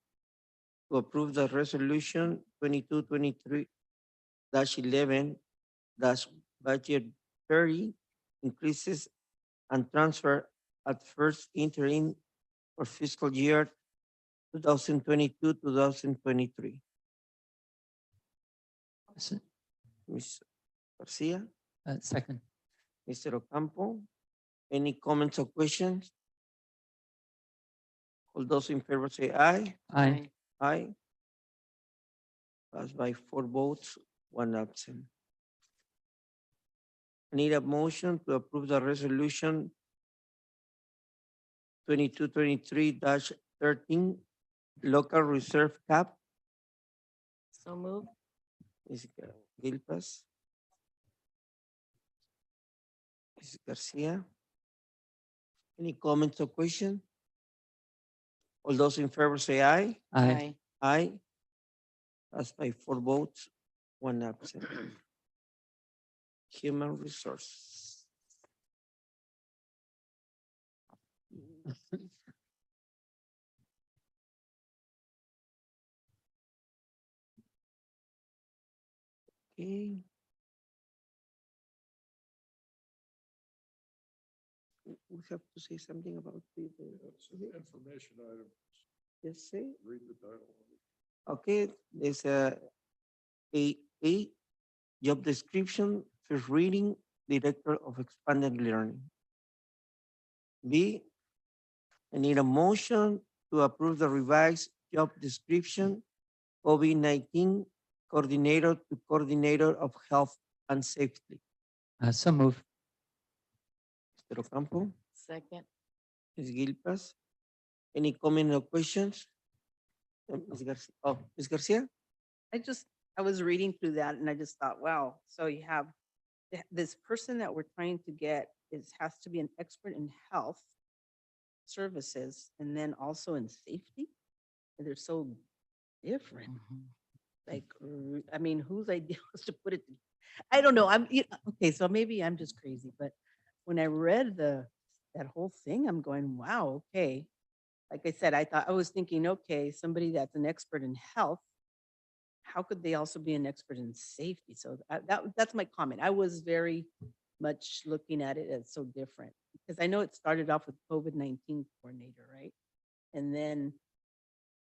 to approve the resolution 22-23-11 budget 30 increases and transfer at first interim for fiscal year 2022-2023. Ms. Garcia, Second. Mr. Ocampo, any comments or questions? All those in favor say aye. Aye. Aye. Passed by 4 votes, 1 absent. I need a motion to approve the resolution 22-23-13 local reserve cap. So move. Ms. Gilpas. Ms. Garcia. Any comments or question? All those in favor say aye. Aye. Aye. Passed by 4 votes, 1 absent. Human resource. Okay. We have to say something about That's an information item. yes, say. Read the title. Okay, there's a job description, first reading, Director of Expanded Learning. B, I need a motion to approve the revised job description, COVID-19 Coordinator to Coordinator of Health and Safety. So move. Mr. Ocampo, Second. Ms. Gilpas. Any comment or questions? Ms. Garcia, oh, Ms. Garcia? I was reading through that and I just thought, wow, so you have this person that we're trying to get has to be an expert in health services and then also in safety. And they're so different. Like, I mean, whose idea was to put it? I don't know. Okay, so maybe I'm just crazy, but when I read that whole thing, I'm going, wow, okay. Like I said, I was thinking, okay, somebody that's an expert in health, how could they also be an expert in safety? So that's my comment. I was very much looking at it as so different because I know it started off with COVID-19 coordinator, right? And then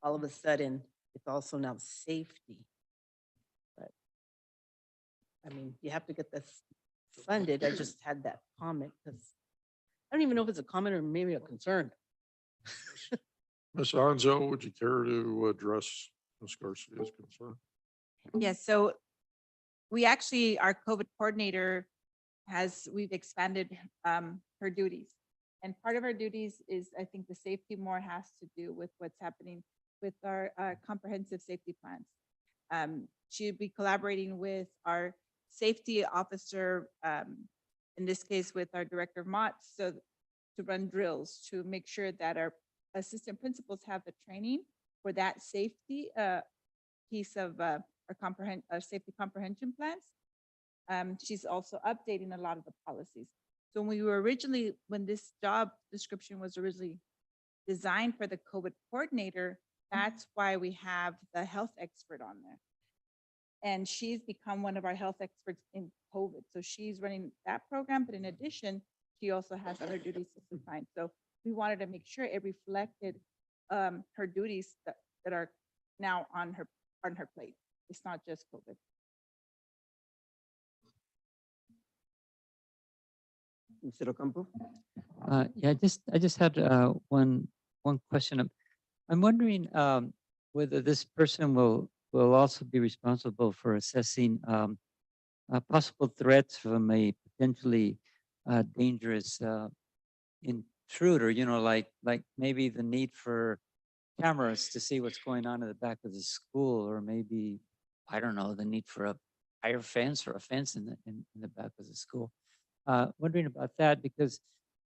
all of a sudden, it's also now safety. But I mean, you have to get this funded. I just had that comment because I don't even know if it's a comment or maybe a concern. Ms. Onzo, would you care to address Ms. Garcia's concern? Yes, so we actually, our COVID coordinator we've expanded her duties. And part of her duties is, I think the safety more has to do with what's happening with our comprehensive safety plans. She'd be collaborating with our safety officer, in this case with our director of MOT, so to run drills, to make sure that our assistant principals have the training for that safety piece of our safety comprehension plans. She's also updating a lot of the policies. So when this job description was originally designed for the COVID coordinator, that's why we have the health expert on there. And she's become one of our health experts in COVID. So she's running that program, but in addition, she also has other duties assigned. So we wanted to make sure it reflected her duties that are now on her plate. It's not just COVID. Mr. Ocampo? Yeah, I just had one question. I'm wondering whether this person will also be responsible for assessing possible threats from a potentially dangerous intruder. You know, like maybe the need for cameras to see what's going on in the back of the school, or maybe I don't know, the need for a higher fence or a fence in the back of the school. Wondering about that because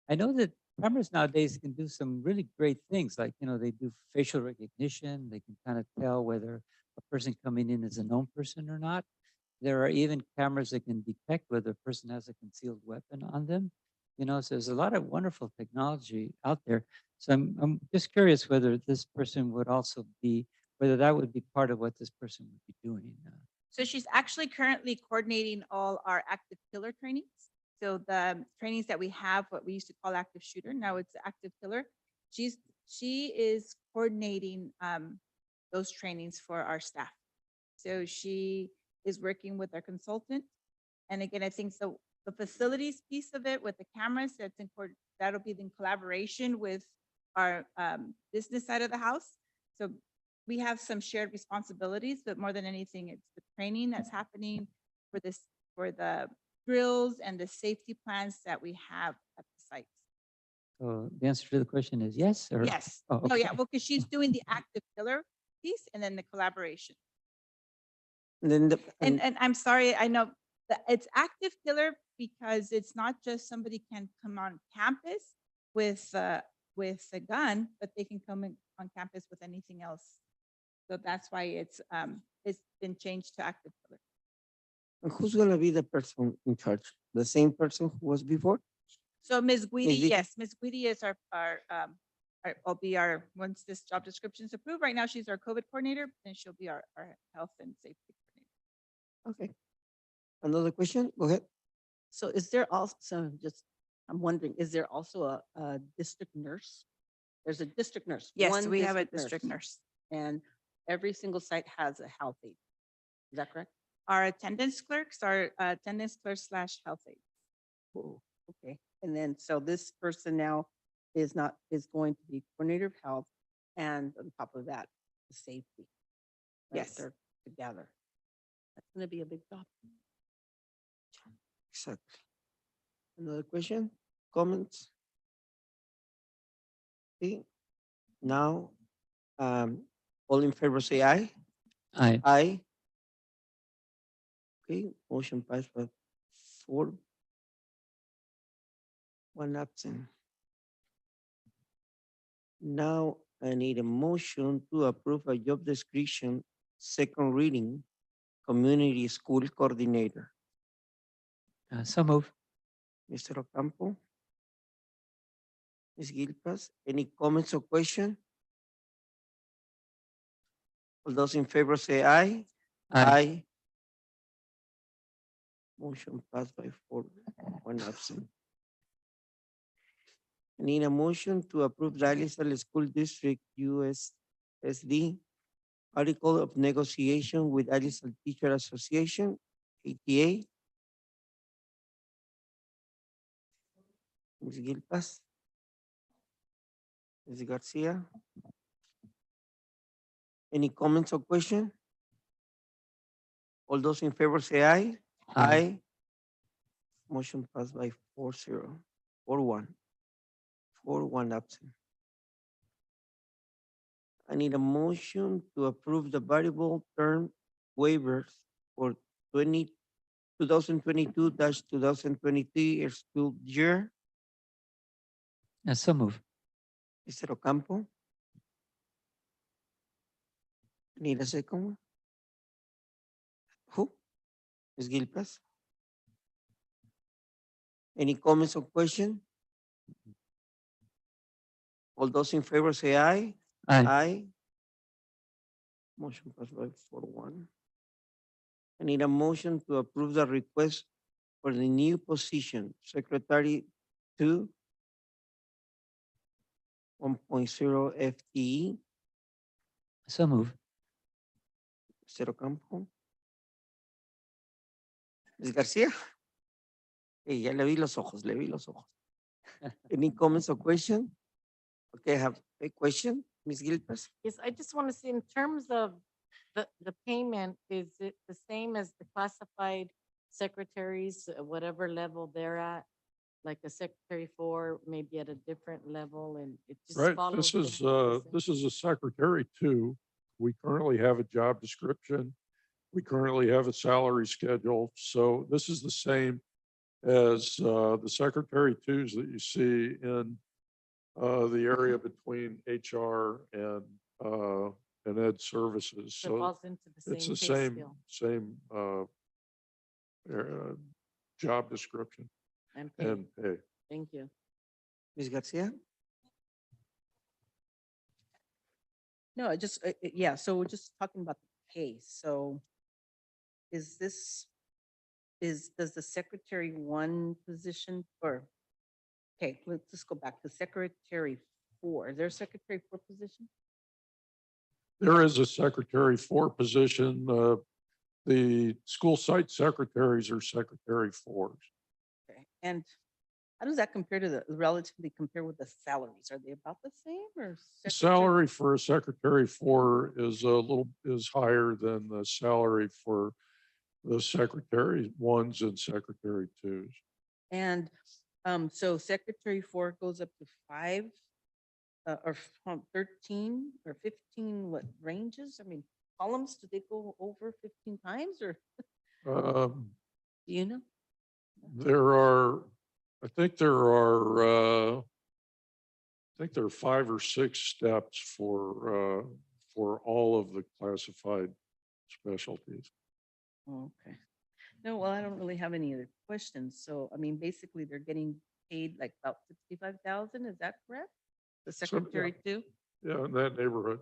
I know that cameras nowadays can do some really great things. Like, you know, they do facial recognition. They can kind of tell whether a person coming in is a known person or not. There are even cameras that can detect whether a person has a concealed weapon on them. You know, so there's a lot of wonderful technology out there. So I'm just curious whether this person would also whether that would be part of what this person would be doing. So she's actually currently coordinating all our active killer trainings. So the trainings that we have, what we used to call active shooter, now it's active killer. She is coordinating those trainings for our staff. So she is working with our consultant. And again, I think so the facilities piece of it with the cameras, that'll be in collaboration with our business side of the house. So we have some shared responsibilities, but more than anything, it's the training that's happening for the drills and the safety plans that we have at the sites. So the answer to the question is yes, or Yes. Oh, Oh, yeah. okay. Well, because she's doing the active killer piece and then the collaboration. And then And I'm sorry, I know that it's active killer because it's not just somebody can come on campus with a gun, but they can come in on campus with anything else. So that's why it's been changed to active killer. and who's gonna be the person in charge? The same person who was before? So Ms. Guidi, Ms. Vicky? yes, Ms. Guidi is will be our, once this job description is approved, right now she's our COVID coordinator, and she'll be our health and safety coordinator. Okay. Another question? Go ahead. So is there also, I'm wondering, is there also a district nurse? There's a district nurse. Yes, one we have a district nurse. And every single site has a health aide. Is that correct? Our attendance clerks are attendance clerks / health aide. Oh, okay. And then, so this person now is going to be coordinator of health and on top of that, the safety. right? Yes. They're together. That's gonna be a big job. Exactly. Another question? Comments? Okay, now, all in favor say aye. Aye. Aye. Okay, motion passed by 4. 1 absent. Now I need a motion to approve a job description, second reading, community school coordinator. So move. Mr. Ocampo? Ms. Gilpas, any comments or question? All those in favor say aye. Aye. Motion passed by 4, 1 absent. I need a motion to approve the Alisal School District USSD article of negotiation with Alisal Teacher Association, ATA. Ms. Gilpas? Ms. Garcia? Any comments or question? All those in favor say aye. Aye. Motion passed by 4-0, 4-1, 4-1 absent. I need a motion to approve the variable term waivers for 2022-2023 school year. So move. Mr. Ocampo? Need a second one? Who? Ms. Gilpas? Any comments or question? All those in favor say aye. Aye. Motion passed by 4-1. I need a motion to approve the request for the new position, Secretary 2, 1.0 FTE. So move. Mr. Ocampo. Ms. Garcia. Ya le vi los ojos, le vi los ojos. Any comments or question? Okay, I have a question, Ms. Gilpas. Yes, I just want to see in terms of the payment, is it the same as the classified secretaries, whatever level they're at? Like a secretary 4, maybe at a different level and it just Right, follows. this is a secretary 2. We currently have a job description. We currently have a salary schedule. So this is the same as the secretary 2s that you see in the area between HR and ed services. So it So falls into the it's same the pay same scale job description and pay. and pay. Thank you. Ms. Garcia? No, I just, yeah, so we're just talking about the pay. So is this, does the secretary 1 position or, okay, let's just go back to secretary 4. Is there a secretary 4 position? There is a secretary 4 position. The school site secretaries are secretary 4s. Okay, and how does that compare to relatively compare with the salaries? Are they about the same or? The secretary- salary for a secretary 4 is higher than the salary for the secretary 1s and secretary 2s. And so secretary 4 goes up to 5 or from 13 or 15, what ranges? I mean, columns, do they go over 15 times or Um, do you know? I think there are 5 or 6 steps for all of the classified specialties. Okay. No, well, I don't really have any other questions. So, I mean, basically they're getting paid like about 65,000, is that correct? The yeah. secretary too? Yeah, in that neighborhood.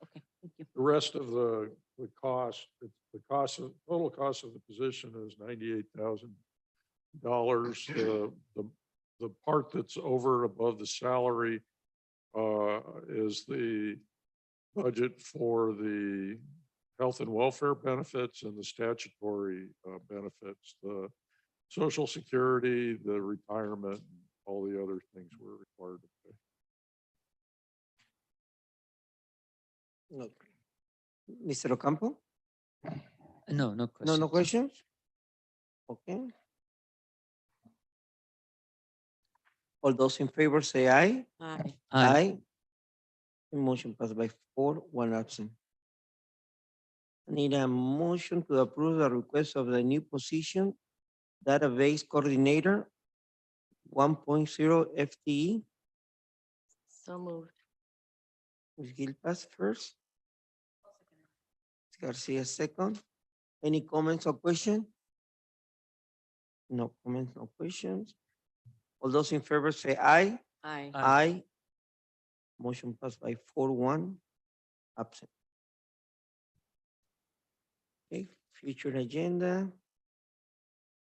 Okay, thank you. The rest of the total cost of the position is $98,000. The part that's over and above the salary is the budget for the health and welfare benefits and the statutory benefits, the social security, the retirement, and all the other things we're required to pay. Okay. Mr. Ocampo? No No, questions. no questions? Okay. All those in favor say aye. Aye. Aye. The motion passed by 4, 1 absent. I need a motion to approve the request of the new position, database coordinator, 1.0 FTE. So moved. Ms. Gilpas first. Ms. Garcia second. Any comments or questions? No comments, no questions. All those in favor say aye. Aye. Aye. Motion passed by 4, 1 absent. Okay, future agenda.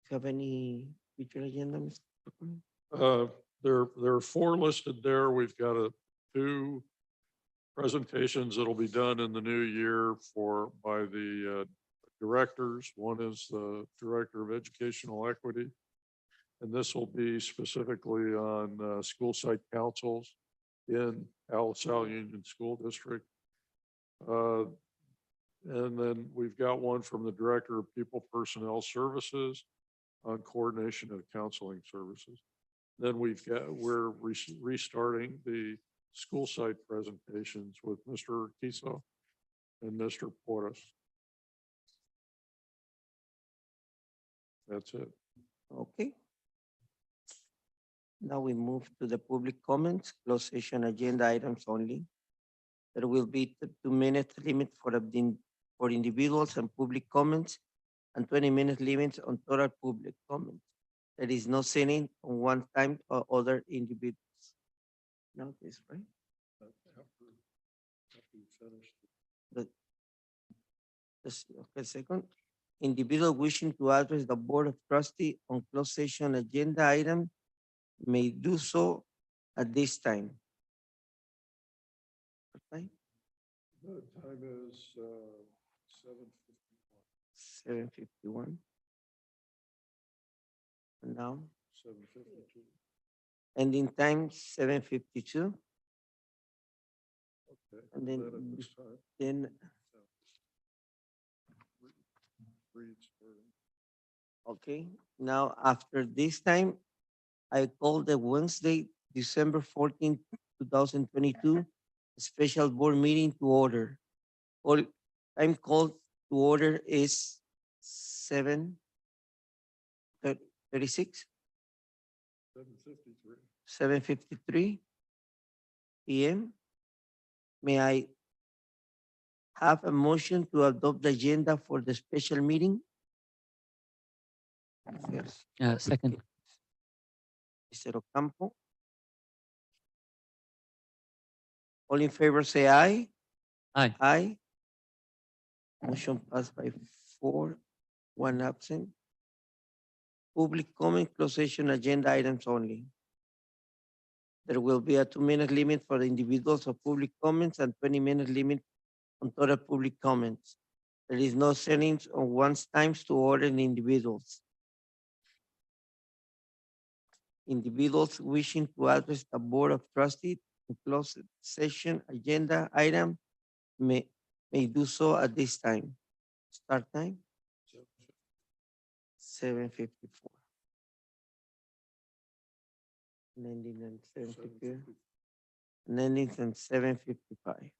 Have any future agenda, Mr. Coon? There are 4 listed there. We've got 2 presentations that'll be done in the new year by the directors. One is the Director of Educational Equity. And this will be specifically on school site councils in LaSalle Union School District. And then we've got one from the Director of People Personnel Services on coordination of counseling services. Then we're restarting the school site presentations with Mr. Kiso and Mr. Porras. That's it. Okay. Now we move to the public comments, closed session agenda items only. There will be 2-minute limit for individuals and public comments and 20-minute limits on total public comments. There is no sitting on one time or other individuals. No, this right? The- okay, second. Individual wishing to address the Board of Trustee on closed session agenda item may do so at this time. Okay, The time is 7:51. And now, 7:52. ending time 7:52. Okay. And then- at this time, Then, reads for- okay, now after this time, I call the Wednesday, December 14th, 2022, special board meeting to order. All time called to order is 7:36. 7:53. 7:53 PM. May I have a motion to adopt the agenda for the special meeting? Yes, Second. Mr. Ocampo. All in favor, say aye. Aye. Aye. Motion passed by 4, 1 absent. Public comment, closed session agenda items only. There will be a 2-minute limit for the individuals of public comments and 20-minute limit on total public comments. There is no settings on one's times to order in individuals. Individuals wishing to address the Board of Trustees in closed session agenda item may do so at this time. Start time? 7:54. Ending at 7:50. And ending at 7:55.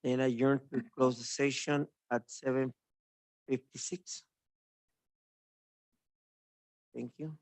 Then adjourn to close the session at 7:56. Thank you.